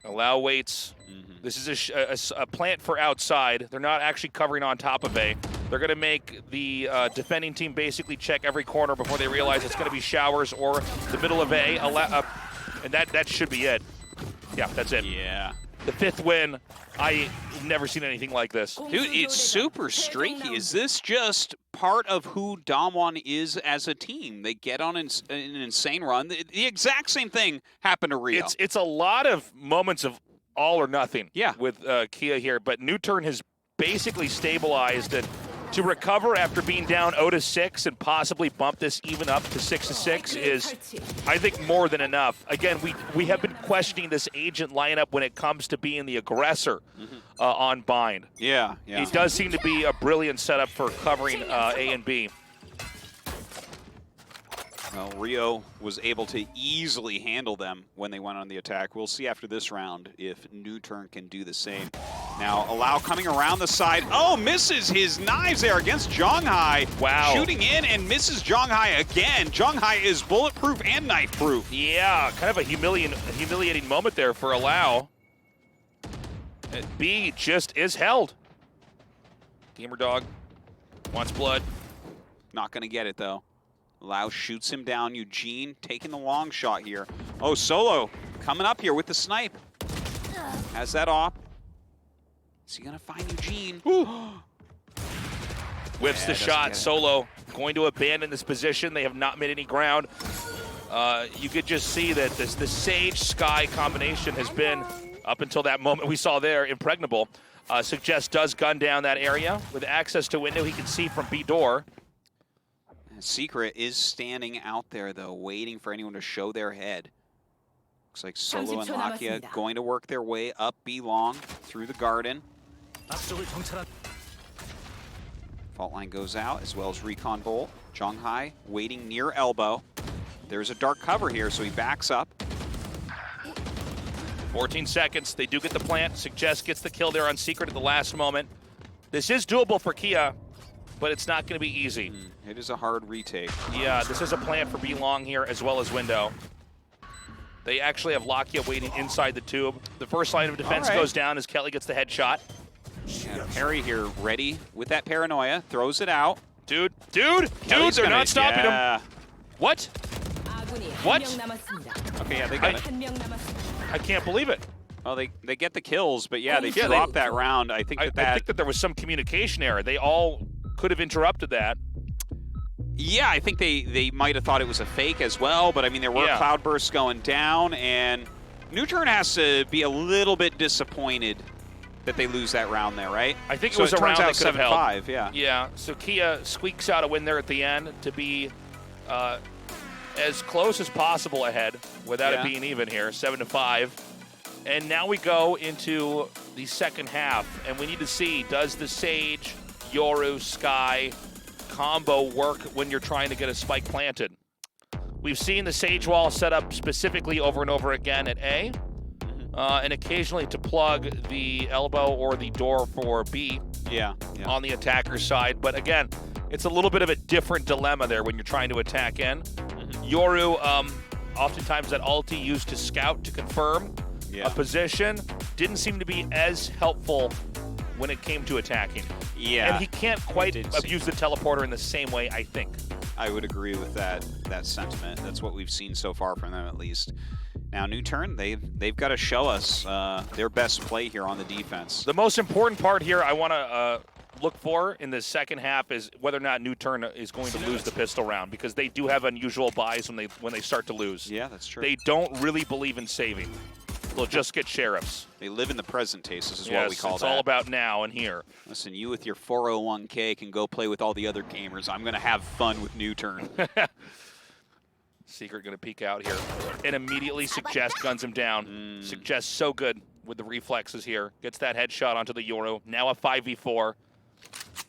Speaker 2: Allow waits. This is a plant for outside. They're not actually covering on top of A. They're going to make the defending team basically check every corner before they realize it's going to be showers or the middle of A. And that should be it. Yeah, that's it.
Speaker 1: Yeah.
Speaker 2: The 5th win. I've never seen anything like this.
Speaker 1: Dude, it's super streaky. Is this just part of who Damwon is as a team? They get on an insane run. The exact same thing happened to Rio.
Speaker 2: It's a lot of moments of all or nothing with Kia here, but NUTURN has basically stabilized and to recover after being down 0-6 and possibly bump this even up to 6-6 is, I think, more than enough. Again, we have been questioning this agent lineup when it comes to being the aggressor on bind.
Speaker 1: Yeah.
Speaker 2: It does seem to be a brilliant setup for covering A and B.
Speaker 1: Well, Rio was able to easily handle them when they went on the attack. We'll see after this round if NUTURN can do the same. Now, Allow coming around the side. Oh, misses his knives there against Zhonghai.
Speaker 2: Wow.
Speaker 1: Shooting in and misses Zhonghai again. Zhonghai is bulletproof and knife-proof.
Speaker 2: Yeah, kind of a humiliating moment there for Allow. B just is held. Gamer Dog wants blood.
Speaker 1: Not going to get it, though. Allow shoots him down. Eugene taking the long shot here. Oh, Solo coming up here with the snipe. Has that off. Is he going to find Eugene?
Speaker 2: Whiffs the shot. Solo going to abandon this position. They have not made any ground. You could just see that the Sage Sky combination has been, up until that moment we saw there, impregnable. Suggest does gun down that area. With access to window, he can see from B door.
Speaker 1: Secret is standing out there, though, waiting for anyone to show their head. Looks like Solo and Lakia going to work their way up B long through the garden. Fault line goes out, as well as Recon Bolt. Zhonghai waiting near elbow. There's a dark cover here, so he backs up.
Speaker 2: 14 seconds. They do get the plant. Suggest gets the kill there on Secret at the last moment. This is doable for Kia, but it's not going to be easy.
Speaker 1: It is a hard retake.
Speaker 2: Yeah, this is a plant for B long here, as well as window. They actually have Lakia waiting inside the tube. The first line of defense goes down as Kelly gets the headshot.
Speaker 1: Yeah, Perry here ready with that paranoia, throws it out.
Speaker 2: Dude, they're not stopping him. What? What?
Speaker 1: Okay, yeah, they got it.
Speaker 2: I can't believe it.
Speaker 1: Well, they get the kills, but yeah, they dropped that round. I think
Speaker 2: I think that there was some communication error. They all could have interrupted that.
Speaker 1: Yeah, I think they might have thought it was a fake as well, but I mean, there were cloud bursts going down, and NUTURN has to be a little bit disappointed that they lose that round there, right?
Speaker 2: I think it was a round that could have held.
Speaker 1: 7-5, yeah.
Speaker 2: Yeah, so Kia squeaks out a win there at the end to be as close as possible ahead without it being even here, 7-5. And now we go into the second half, and we need to see, does the Sage, Yoru, Sky combo work when you're trying to get a spike planted? We've seen the Sage wall set up specifically over and over again at A, and occasionally to plug the elbow or the door for B on the attacker's side. But again, it's a little bit of a different dilemma there when you're trying to attack in. Yoru, oftentimes that ulti used to scout to confirm a position, didn't seem to be as helpful when it came to attacking. Yeah. And he can't quite abuse the teleporter in the same way, I think.
Speaker 1: I would agree with that sentiment. That's what we've seen so far from them, at least. Now, NUTURN, they've got to show us their best play here on the defense.
Speaker 2: The most important part here I want to look for in the second half is whether or not NUTURN is going to lose the pistol round, because they do have unusual buys when they start to lose.
Speaker 1: Yeah, that's true.
Speaker 2: They don't really believe in saving. They'll just get sheriffs.
Speaker 1: They live in the present taste, this is what we call that.
Speaker 2: It's all about now and here.
Speaker 1: Listen, you with your 401k can go play with all the other gamers. I'm going to have fun with NUTURN.
Speaker 2: Secret going to peek out here. And immediately Suggest guns him down. Suggest so good with the reflexes here. Gets that headshot onto the Yoru. Now a 5v4.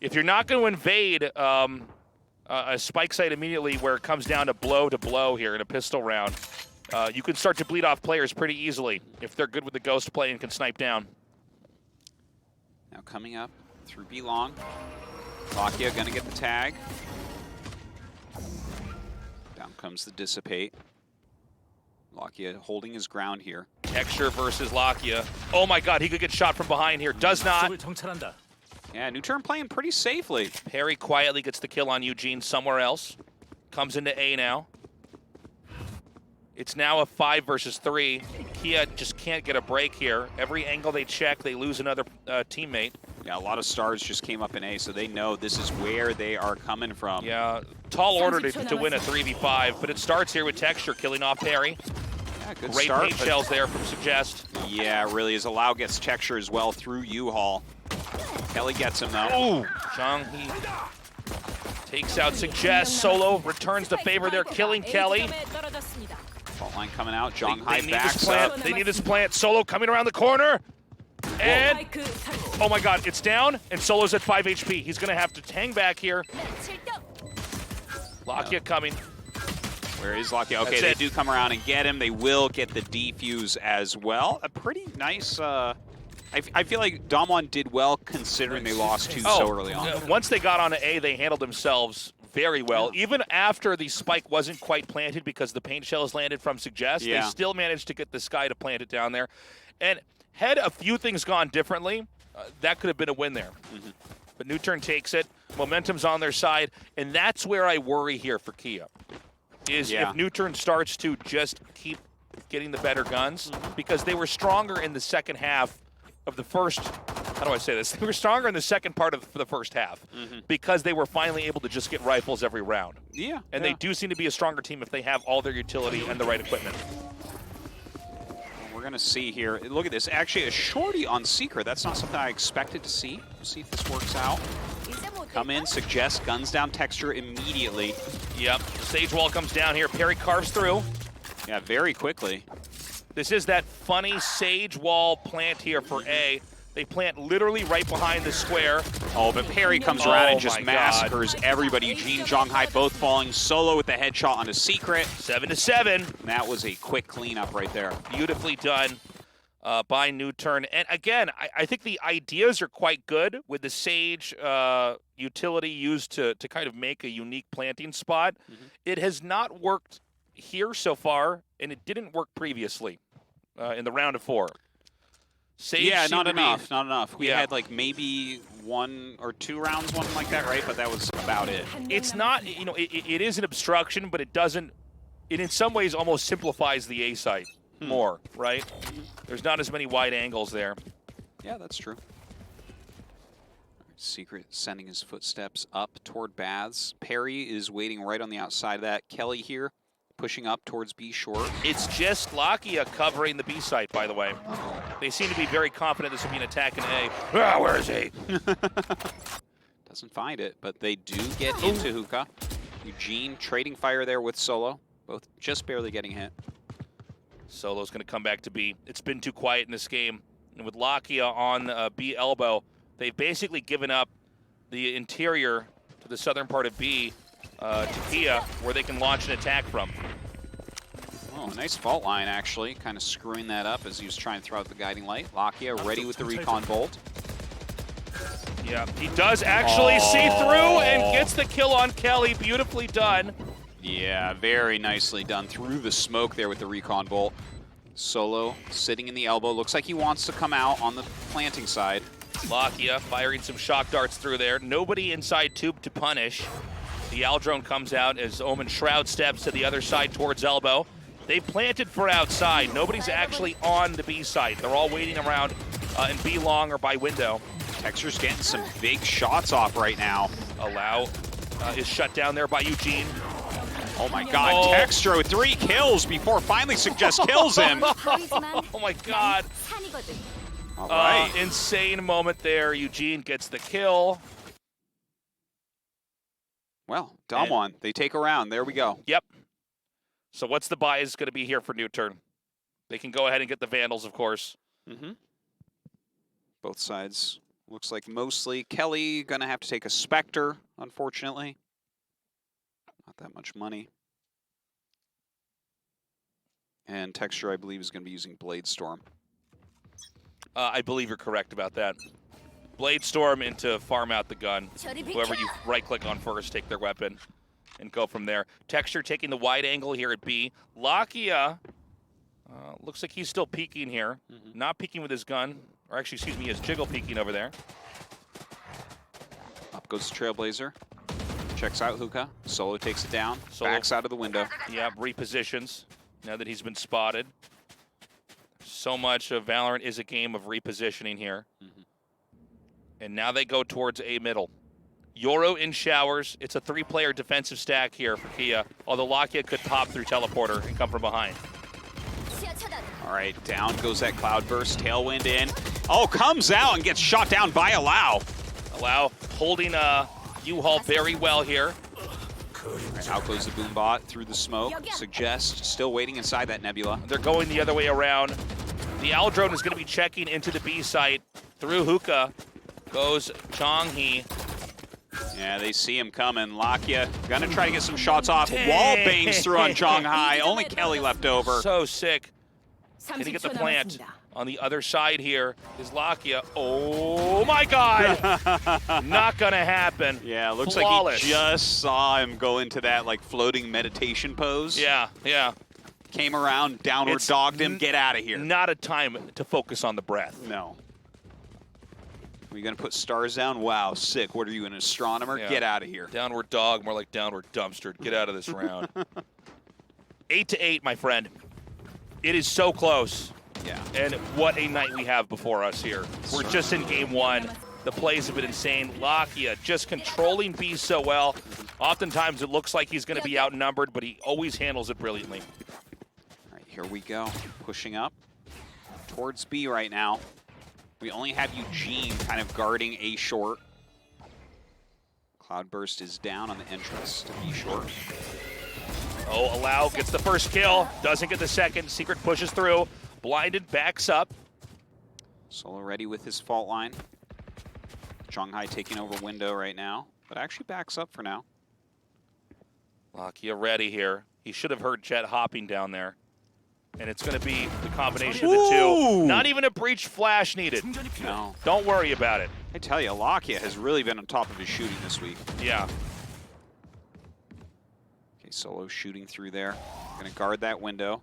Speaker 2: If you're not going to invade a spike site immediately where it comes down to blow here in a pistol round, you can start to bleed off players pretty easily if they're good with the ghost play and can snipe down.
Speaker 1: Now coming up through B long. Lakia going to get the tag. Down comes the dissipate. Lakia holding his ground here.
Speaker 2: Texture versus Lakia. Oh my god, he could get shot from behind here. Does not.
Speaker 1: Yeah, NUTURN playing pretty safely.
Speaker 2: Perry quietly gets the kill on Eugene somewhere else. Comes into A now. It's now a 5 versus 3. Kia just can't get a break here. Every angle they check, they lose another teammate.
Speaker 1: Yeah, a lot of stars just came up in A, so they know this is where they are coming from.
Speaker 2: Yeah, tall order to win a 3v5, but it starts here with Texture killing off Perry.
Speaker 1: Yeah, good
Speaker 2: Great
Speaker 1: start.
Speaker 2: paint shells there from Suggest.
Speaker 1: Yeah, really is. Allow gets Texture as well through U-Haul. Kelly gets him though.
Speaker 2: Ooh, Zhang, he takes out Suggest. Solo returns the favor there, killing Kelly.
Speaker 1: Fault line coming out. Zhonghai backs up.
Speaker 2: They need this plant. Solo coming around the corner. And, oh my god, it's down, and Solo's at 5 HP. He's going to have to hang back here. Lakia coming.
Speaker 1: Where is Lakia? Okay, they do come around and get him. They will get the defuse as well. A pretty nice I feel like Damwon did well considering they lost two so early on.
Speaker 2: Once they got on A, they handled themselves very well. Even after the spike wasn't quite planted because the paint shells landed from Suggest, they still managed to get the Sky to plant it down there. And had a few things gone differently, that could have been a win there. But NUTURN takes it. Momentum's on their side. And that's where I worry here for Kia, is if NUTURN starts to just keep getting the better guns, because they were stronger in the second half of the first, how do I say this? They were stronger in the second part of the first half because they were finally able to just get rifles every round. And they do seem to be a stronger team if they have all their utility and the right equipment.
Speaker 1: We're going to see here. Look at this. Actually, a shorty on Secret. That's not something I expected to see. We'll see if this works out. Come in, Suggest, guns down Texture immediately.
Speaker 2: Yep. Sage wall comes down here. Parry carves through.
Speaker 1: Yeah, very quickly.
Speaker 2: This is that funny Sage wall plant here for A. They plant literally right behind the square.
Speaker 1: Oh, but Parry comes around and just massacres everybody. Eugene, Zhonghai both falling. Solo with the headshot onto Secret.
Speaker 2: 7-7.
Speaker 1: And that was a quick cleanup right there.
Speaker 2: Beautifully done by NUTURN. And again, I think the ideas are quite good with the Sage utility used to kind of make a unique planting spot. It has not worked here so far, and it didn't work previously in the round of 4. Sage
Speaker 1: not enough. We had like maybe 1 or 2 rounds, one like that, right? But that was about it.
Speaker 2: It's not, you know, it is an obstruction, but it doesn't, it in some ways almost simplifies the A site more, right? There's not as many wide angles there.
Speaker 1: Yeah, that's true. Secret sending his footsteps up toward Baths. Parry is waiting right on the outside of that. Kelly here pushing up towards B short.
Speaker 2: It's just Lakia covering the B site, by the way. They seem to be very confident this will be an attack in A. Ah, where is he?
Speaker 1: Doesn't find it, but they do get into Hookah. Eugene trading fire there with Solo, both just barely getting hit.
Speaker 2: Solo's going to come back to B. It's been too quiet in this game. And with Lakia on B elbow, they've basically given up the interior to the southern part of B to Kia, where they can launch an attack from.
Speaker 1: Oh, a nice fault line, actually. Kind of screwing that up as he was trying to throw out the guiding light. Lakia ready with the recon bolt.
Speaker 2: Yeah, he does actually see through and gets the kill on Kelly. Beautifully done.
Speaker 1: Yeah, very nicely done. Through the smoke there with the recon bolt. Solo sitting in the elbow. Looks like he wants to come out on the planting side.
Speaker 2: Lakia firing some shock darts through there. Nobody inside tube to punish. The Aldrone comes out as Omen Shroud steps to the other side towards elbow. They planted for outside. Nobody's actually on the B side. They're all waiting around in B long or by window.
Speaker 1: Texture's getting some big shots off right now.
Speaker 2: Allow is shut down there by Eugene.
Speaker 1: Oh my god, Texture with 3 kills before finally Suggest kills him.
Speaker 2: Oh my god.
Speaker 1: All right.
Speaker 2: Insane moment there. Eugene gets the kill.
Speaker 1: Well, Damwon, they take a round. There we go.
Speaker 2: Yep. So what's the buy is going to be here for NUTURN? They can go ahead and get the Vandals, of course.
Speaker 1: Both sides. Looks like mostly Kelly going to have to take a Spectre, unfortunately. Not that much money. And Texture, I believe, is going to be using Blade Storm.
Speaker 2: I believe you're correct about that. Blade Storm into farm out the gun. Whoever you right-click on first, take their weapon, and go from there. Texture taking the wide angle here at B. Lakia looks like he's still peeking here. Not peeking with his gun. Or actually, excuse me, his jiggle peeking over there.
Speaker 1: Up goes the Trailblazer. Checks out Hookah. Solo takes it down. Backs out of the window.
Speaker 2: Yeah, repositions now that he's been spotted. So much of Valorant is a game of repositioning here. And now they go towards A middle. Yoro in showers. It's a 3-player defensive stack here for Kia, although Lakia could pop through teleporter and come from behind.
Speaker 1: All right, down goes that Cloudburst. Tailwind in. Oh, comes out and gets shot down by Allow.
Speaker 2: Allow holding U-Haul very well here.
Speaker 1: Right, out goes the Boombot through the smoke. Suggest still waiting inside that Nebula.
Speaker 2: They're going the other way around. The Aldrone is going to be checking into the B site. Through Hookah goes Chonghee.
Speaker 1: Yeah, they see him coming. Lakia gonna try to get some shots off. Wall bangs through on Zhonghai. Only Kelly left over.
Speaker 2: So sick. Can he get the plant? On the other side here is Lakia. Oh my God! Not gonna happen.
Speaker 1: Yeah, looks
Speaker 2: Flawless.
Speaker 1: like he just saw him go into that like floating meditation pose.
Speaker 2: Yeah, yeah.
Speaker 1: Came around, downward dogged him, get out of here.
Speaker 2: Not a time to focus on the breath.
Speaker 1: No. Are you gonna put stars down? Wow, sick. What are you, an astronomer?
Speaker 2: Yeah.
Speaker 1: Get out of here.
Speaker 2: Downward dog, more like downward dumpster. Get out of this round. 8-8, my friend. It is so close.
Speaker 1: Yeah.
Speaker 2: And what a night we have before us here. We're just in game one. The plays have been insane. Lakia just controlling B so well. Oftentimes it looks like he's going to be outnumbered, but he always handles it brilliantly.
Speaker 1: All right, here we go. Pushing up towards B right now. We only have Eugene kind of guarding A short. Cloudburst is down on the entrance to B short.
Speaker 2: Oh, Allow gets the first kill. Doesn't get the second. Secret pushes through. Blinded, backs up.
Speaker 1: Solo ready with his fault line. Zhonghai taking over window right now, but actually backs up for now.
Speaker 2: Lakia ready here. He should have heard Jet hopping down there. And it's going to be the combination of the two. Not even a breach flash needed.
Speaker 1: No.
Speaker 2: Don't worry about it.
Speaker 1: I tell you, Lakia has really been on top of his shooting this week.
Speaker 2: Yeah.
Speaker 1: Okay, Solo shooting through there. Gonna guard that window.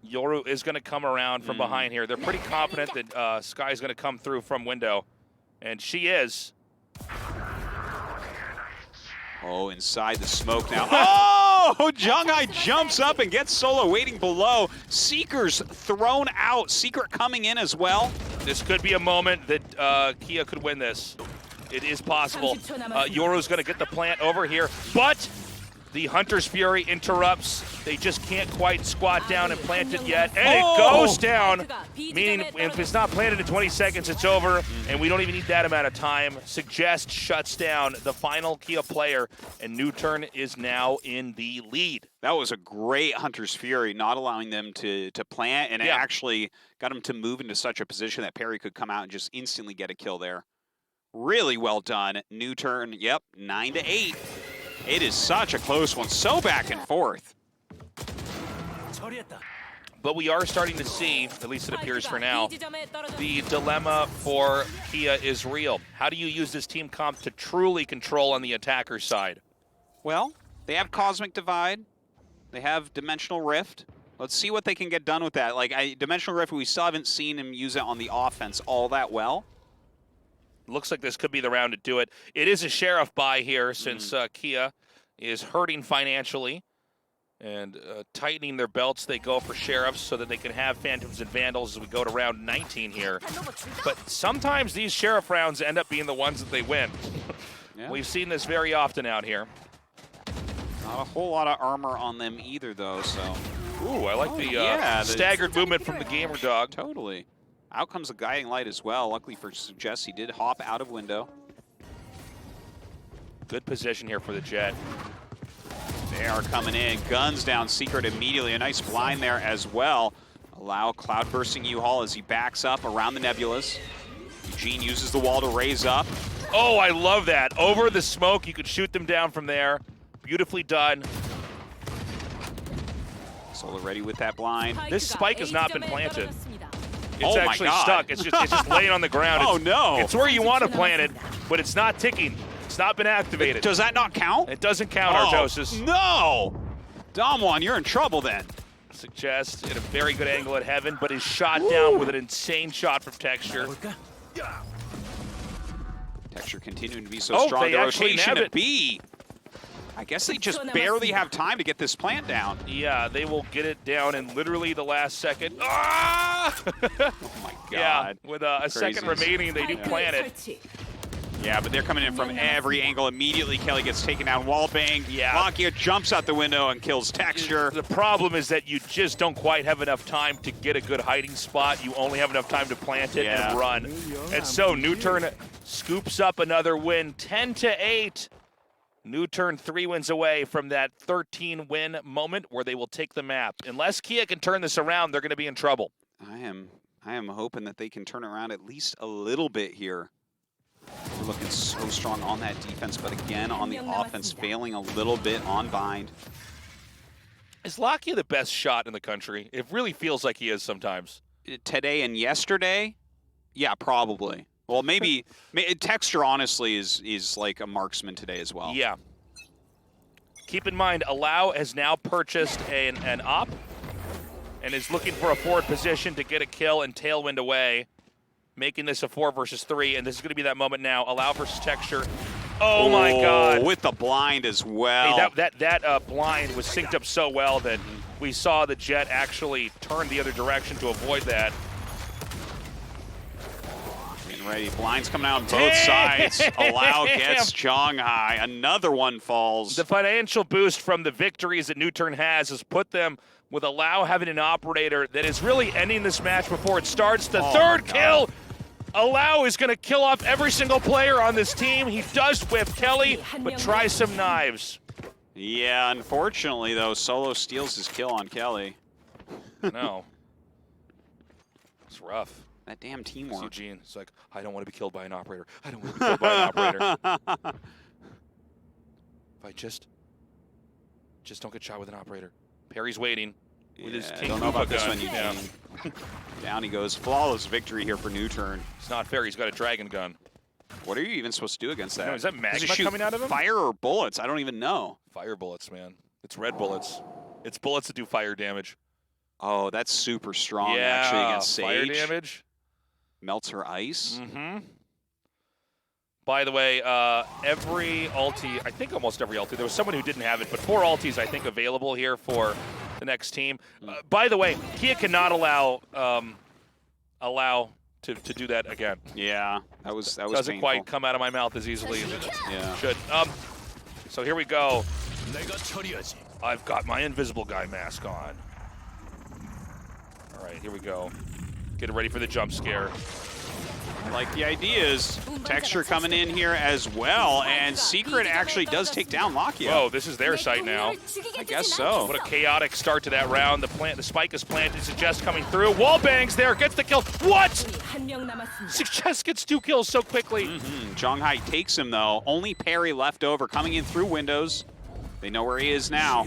Speaker 2: Yoru is going to come around from behind here. They're pretty confident that Sky's going to come through from window. And she is.
Speaker 1: Oh, inside the smoke now. Oh! Zhonghai jumps up and gets Solo waiting below. Seeker's thrown out. Secret coming in as well.
Speaker 2: This could be a moment that Kia could win this. It is possible. Yoru's going to get the plant over here, but the Hunter's Fury interrupts. They just can't quite squat down and plant it yet, and it goes down, meaning if it's not planted in 20 seconds, it's over, and we don't even need that amount of time. Suggest shuts down the final Kia player, and NUTURN is now in the lead.
Speaker 1: That was a great Hunter's Fury, not allowing them to plant, and it actually got him to move into such a position that Perry could come out and just instantly get a kill there. Really well done. NUTURN, yep, 9-8. It is such a close one, so back and forth.
Speaker 2: But we are starting to see, at least it appears for now, the dilemma for Kia is real. How do you use this team comp to truly control on the attacker side?
Speaker 1: Well, they have Cosmic Divide. They have Dimensional Rift. Let's see what they can get done with that. Like, Dimensional Rift, we still haven't seen him use it on the offense all that well.
Speaker 2: Looks like this could be the round to do it. It is a Sheriff buy here since Kia is hurting financially and tightening their belts. They go for Sheriffs so that they can have Phantoms and Vandals as we go to round 19 here. But sometimes these Sheriff rounds end up being the ones that they win.
Speaker 1: Yeah.
Speaker 2: We've seen this very often out here.
Speaker 1: Not a whole lot of armor on them either, though, so.
Speaker 2: Ooh, I like the staggered movement from the Gamer Dog.
Speaker 1: Totally. Out comes a Guiding Light as well. Luckily for Suggest, he did hop out of window.
Speaker 2: Good position here for the Jet.
Speaker 1: They are coming in. Guns down Secret immediately. A nice blind there as well. Allow Cloud bursting U-Haul as he backs up around the Nebulas. Eugene uses the wall to raise up.
Speaker 2: Oh, I love that. Over the smoke, you could shoot them down from there. Beautifully done.
Speaker 1: Solo ready with that blind.
Speaker 2: This spike has not been planted. It's
Speaker 1: Oh my
Speaker 2: actually
Speaker 1: God.
Speaker 2: stuck. It's just laying on the ground.
Speaker 1: Oh no!
Speaker 2: It's where you want to plant it, but it's not ticking. It's not been activated.
Speaker 1: Does that not count?
Speaker 2: It doesn't count, Artosis.
Speaker 1: No! Damwon, you're in trouble then.
Speaker 2: Suggest at a very good angle at Heaven, but is shot down with an insane shot from Texture.
Speaker 1: Texture continuing to be so strong. The rotation of B. I guess they just barely have time to get this plant down.
Speaker 2: Yeah, they will get it down in literally the last second.
Speaker 1: Ah! Oh my God.
Speaker 2: Yeah, with a second remaining, they do plant it.
Speaker 1: Yeah, but they're coming in from every angle immediately. Kelly gets taken down, wall banged.
Speaker 2: Yeah.
Speaker 1: Lakia jumps out the window and kills Texture.
Speaker 2: The problem is that you just don't quite have enough time to get a good hiding spot. You only have enough time to plant it and run. And so NUTURN scoops up another win, 10-8. NUTURN 3 wins away from that 13-win moment where they will take the map. Unless Kia can turn this around, they're going to be in trouble.
Speaker 1: I am hoping that they can turn around at least a little bit here. We're looking so strong on that defense, but again, on the offense, failing a little bit on bind.
Speaker 2: Is Lakia the best shot in the country? It really feels like he is sometimes.
Speaker 1: today and yesterday, yeah, probably. Well, maybe Texture honestly is like a marksman today as well.
Speaker 2: Yeah. Keep in mind, Allow has now purchased an op and is looking for a forward position to get a kill and tailwind away, making this a 4 versus 3. And this is going to be that moment now. Allow versus Texture. Oh my God!
Speaker 1: With the blind as well.
Speaker 2: Hey, that blind was synced up so well that we saw the Jet actually turn the other direction to avoid that.
Speaker 1: Getting ready. Blind's coming out on both sides. Allow gets Zhonghai. Another one falls.
Speaker 2: The financial boost from the victories that NUTURN has put them with Allow having an operator that is really ending this match before it starts. The third kill. Allow is going to kill off every single player on this team. He does whip Kelly, but try some knives.
Speaker 1: Yeah, unfortunately, though, Solo steals his kill on Kelly.
Speaker 2: No. It's rough.
Speaker 1: That damn teamwork.
Speaker 2: Eugene, it's like, I don't want to be killed by an operator. I don't want to be killed by an operator. If I just don't get shot with an operator. Perry's waiting. With his King
Speaker 1: don't know about this one,
Speaker 2: yeah.
Speaker 1: Down he goes. Flawless victory here for NUTURN.
Speaker 2: It's not fair. He's got a dragon gun.
Speaker 1: What are you even supposed to do against that?
Speaker 2: Is that magma coming out of him?
Speaker 1: Fire or bullets? I don't even know.
Speaker 2: Fire bullets, man. It's red bullets. It's bullets that do fire damage.
Speaker 1: Oh, that's super strong actually against Sage.
Speaker 2: Fire damage.
Speaker 1: Melts her ice.
Speaker 2: Mm-hmm. By the way, every ulti, I think almost every ulti, there was someone who didn't have it, but 4 ultis I think available here for the next team. By the way, Kia cannot allow to do that again.
Speaker 1: Yeah, that was
Speaker 2: doesn't
Speaker 1: painful.
Speaker 2: quite come out of my mouth as easily as it
Speaker 1: yeah.
Speaker 2: should. So here we go. I've got my invisible guy mask on. All right, here we go. Getting ready for the jump scare.
Speaker 1: Like the idea is Texture coming in here as well, and Secret actually does take down Lakia.
Speaker 2: Oh, this is their site now.
Speaker 1: I guess so.
Speaker 2: What a chaotic start to that round. The spike is planted. Suggest coming through. Wall bangs there. Gets the kill. What? Suggest gets 2 kills so quickly.
Speaker 1: Zhonghai takes him though. Only Perry left over, coming in through windows. They know where he is now.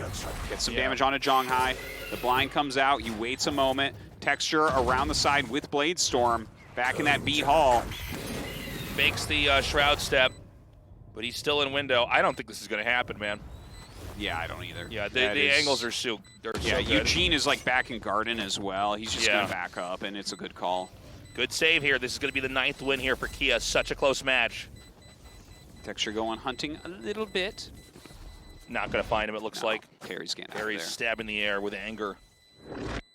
Speaker 1: Gets some damage onto Zhonghai. The blind comes out. He waits a moment. Texture around the side with Blade Storm. Back in that B hall.
Speaker 2: Makes the Shroud step, but he's still in window. I don't think this is going to happen, man.
Speaker 1: Yeah, I don't either.
Speaker 2: Yeah, the angles are so good.
Speaker 1: Eugene is like back in Garden as well. He's just going to back up, and it's a good call.
Speaker 2: Good save here. This is going to be the 9th win here for Kia. Such a close match.
Speaker 1: Texture going hunting a little bit.
Speaker 2: Not going to find him, it looks like.
Speaker 1: Perry's getting out
Speaker 2: Perry's
Speaker 1: there.
Speaker 2: stabbing the air with anger.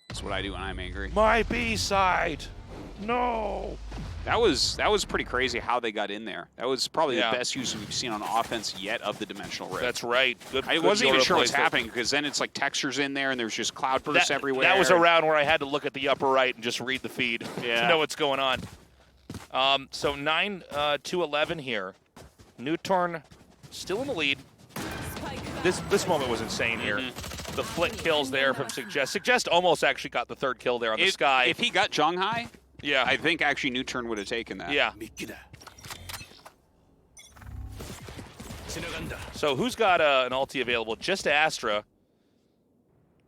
Speaker 1: That's what I do when I'm angry.
Speaker 2: My B-side. No.
Speaker 1: That was pretty crazy how they got in there. That was probably the best use we've seen on offense yet of the Dimensional Rift.
Speaker 2: That's right.
Speaker 1: I wasn't even sure what's happening because then it's like Textures in there and there's just cloud bursts everywhere.
Speaker 2: That was a round where I had to look at the upper right and just read the feed to know what's going on. So 9-11 here. NUTURN still in the lead. This moment was insane here. The flick kills there from Suggest. Suggest almost actually got the 3rd kill there on the sky.
Speaker 1: If he got Zhonghai,
Speaker 2: yeah,
Speaker 1: I think actually NUTURN would have taken that.
Speaker 2: Yeah. So who's got an ulti available? Just Astra.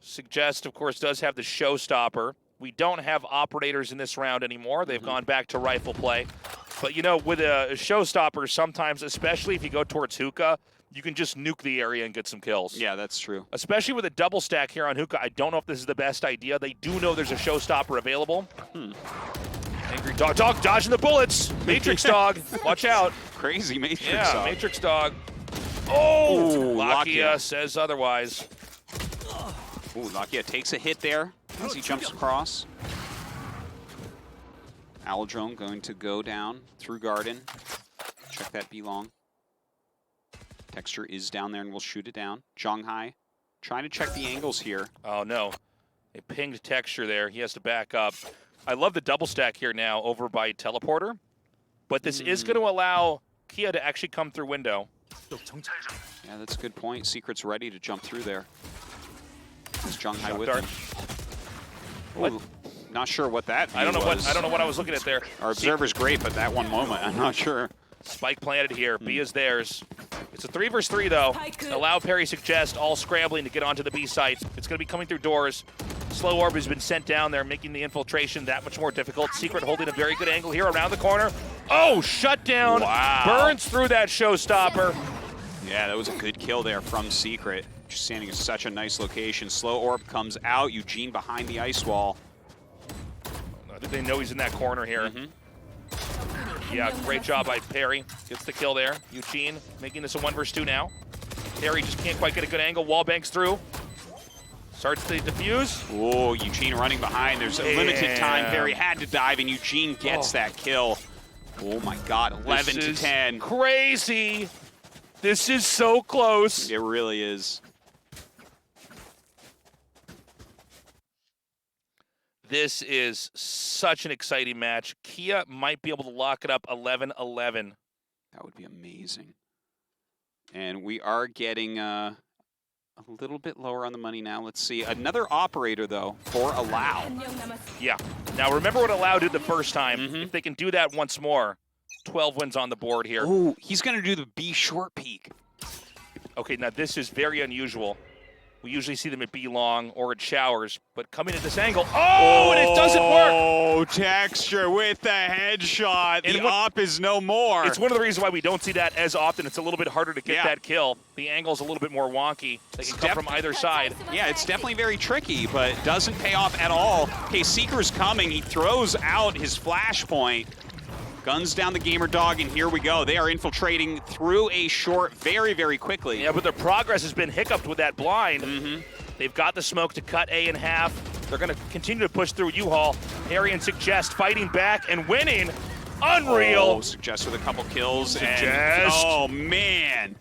Speaker 2: Suggest, of course, does have the Showstopper. We don't have operators in this round anymore. They've gone back to rifle play. But, you know, with a Showstopper, sometimes, especially if you go towards Hookah, you can just nuke the area and get some kills.
Speaker 1: Yeah, that's true.
Speaker 2: Especially with a double stack here on Hookah. I don't know if this is the best idea. They do know there's a Showstopper available. Angry dog dodging the bullets. Matrix dog. Watch out.
Speaker 1: Crazy Matrix
Speaker 2: Yeah,
Speaker 1: dog.
Speaker 2: Matrix dog. Oh, Lakia says otherwise.
Speaker 1: Ooh, Lakia takes a hit there as he jumps across. Aldrome going to go down through Garden. Check that B long. Texture is down there and we'll shoot it down. Zhonghai trying to check the angles here.
Speaker 2: Oh, no. They pinged Texture there. He has to back up. I love the double stack here now over by Teleporter. But this is going to allow Kia to actually come through window.
Speaker 1: Yeah, that's a good point. Secret's ready to jump through there. Is Zhonghai with him? Ooh, not sure what that
Speaker 2: I don't know
Speaker 1: was.
Speaker 2: what I was looking at there.
Speaker 1: Our observer's great, but that one moment, I'm not sure.
Speaker 2: Spike planted here. B is theirs. It's a 3 versus 3 though. Allow Perry Suggest all scrambling to get onto the B site. It's going to be coming through doors. Slow Orb has been sent down there, making the infiltration that much more difficult. Secret holding a very good angle here around the corner. Oh, shut down.
Speaker 1: Wow.
Speaker 2: Burns through that showstopper.
Speaker 1: Yeah, that was a good kill there from Secret. Just standing in such a nice location. Slow Orb comes out. Eugene behind the ice wall.
Speaker 2: I think they know he's in that corner here. Yeah, great job by Perry. Gets the kill there. Eugene making this a 1 versus 2 now. Perry just can't quite get a good angle. Wall banks through. Starts to defuse.
Speaker 1: Oh, Eugene running behind. There's a limited time. Perry had to dive, and Eugene gets that kill. Oh my God, 11 to 10.
Speaker 2: Crazy. This is so close.
Speaker 1: It really is.
Speaker 2: This is such an exciting match. Kia might be able to lock it up 11-11.
Speaker 1: That would be amazing. And we are getting a little bit lower on the money now. Let's see. Another operator, though, for Allow.
Speaker 2: Yeah. Now, remember what Allow did the first time. If they can do that once more, 12 wins on the board here.
Speaker 1: Oh, he's going to do the B short peek.
Speaker 2: Okay, now this is very unusual. We usually see them at B long or at showers, but coming at this angle, and it doesn't work!
Speaker 1: Oh, Texture with the headshot. The op is no more.
Speaker 2: It's one of the reasons why we don't see that as often. It's a little bit harder to get that kill. The angle's a little bit more wonky. They can come from either side.
Speaker 1: Yeah, it's definitely very tricky, but doesn't pay off at all. Okay, Seeker's coming. He throws out his flashpoint. Guns down the Gamer Dog, and here we go. They are infiltrating through a short very, very quickly.
Speaker 2: Yeah, but their progress has been hiccuped with that blind. They've got the smoke to cut A in half. They're going to continue to push through U-Haul. Harry and Suggest fighting back and winning. Unreal.
Speaker 1: Oh, Suggest with a couple kills.
Speaker 2: Suggest.
Speaker 1: And, oh, man.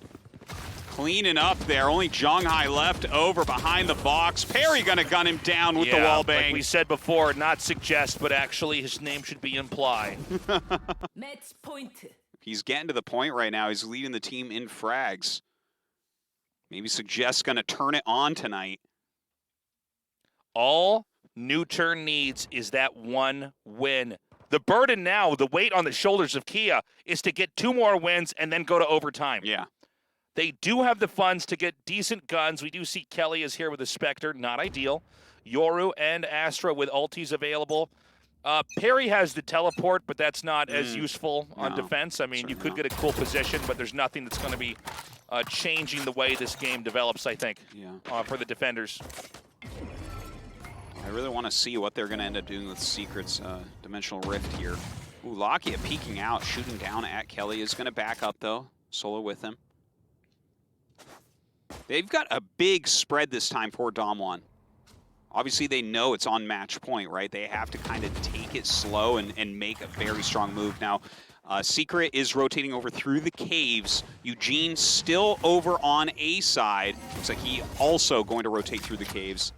Speaker 1: Cleaning up there. Only Zhonghai left over behind the box. Perry going to gun him down with the wall bang.
Speaker 2: Like we said before, not Suggest, but actually his name should be implied.
Speaker 3: Match point.
Speaker 1: He's getting to the point right now. He's leading the team in frags. Maybe Suggest going to turn it on tonight.
Speaker 2: All NUTURN needs is that one win. The burden now, the weight on the shoulders of Kia, is to get 2 more wins and then go to overtime.
Speaker 1: Yeah.
Speaker 2: They do have the funds to get decent guns. We do see Kelly is here with a Spectre, not ideal. Yoru and Astra with ultis available. Perry has the teleport, but that's not as useful on defense. I mean, you could get a cool position, but there's nothing that's going to be changing the way this game develops, I think, for the defenders.
Speaker 1: I really want to see what they're going to end up doing with Secret's Dimensional Rift here. Ooh, Lakia peeking out, shooting down at Kelly. Is going to back up, though. Solo with him. They've got a big spread this time for Damwon. Obviously, they know it's on match point, right? They have to kind of take it slow and make a very strong move. Now, Secret is rotating over through the caves. Eugene still over on A side. Looks like he also going to rotate through the caves.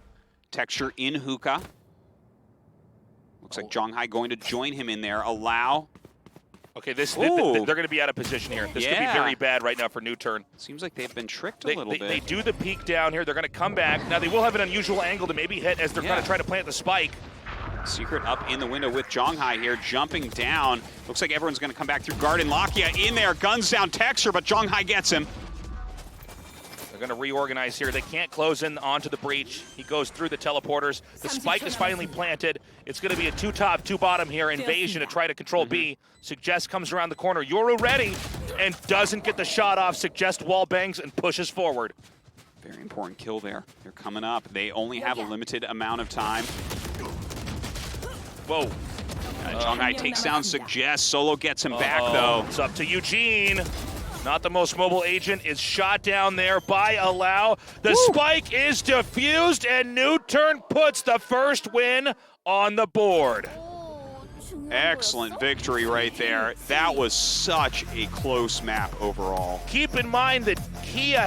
Speaker 1: Texture in hookah. Looks like Zhonghai going to join him in there. Allow.
Speaker 2: Okay, they're going to be out of position here. This could be very bad right now for NUTURN.
Speaker 1: Seems like they've been tricked a little bit.
Speaker 2: They do the peek down here. They're going to come back. Now, they will have an unusual angle to maybe hit as they're going to try to plant the spike.
Speaker 1: Secret up in the window with Zhonghai here, jumping down. Looks like everyone's going to come back through Garden. Lakia in there, guns down Texture, but Zhonghai gets him.
Speaker 2: They're going to reorganize here. They can't close in onto the breach. He goes through the teleporters. The spike is finally planted. It's going to be a 2 top, 2 bottom here. Invasion to try to control B. Suggest comes around the corner. Yoru ready and doesn't get the shot off. Suggest wall bangs and pushes forward.
Speaker 1: Very important kill there. They're coming up. They only have a limited amount of time.
Speaker 2: Whoa.
Speaker 1: Zhonghai takes down Suggest. Solo gets him back, though.
Speaker 2: It's up to Eugene. Not the most mobile agent, is shot down there by Allow. The spike is defused, and NUTURN puts the first win on the board.
Speaker 1: Excellent victory right there. That was such a close map overall.
Speaker 2: Keep in mind that Kia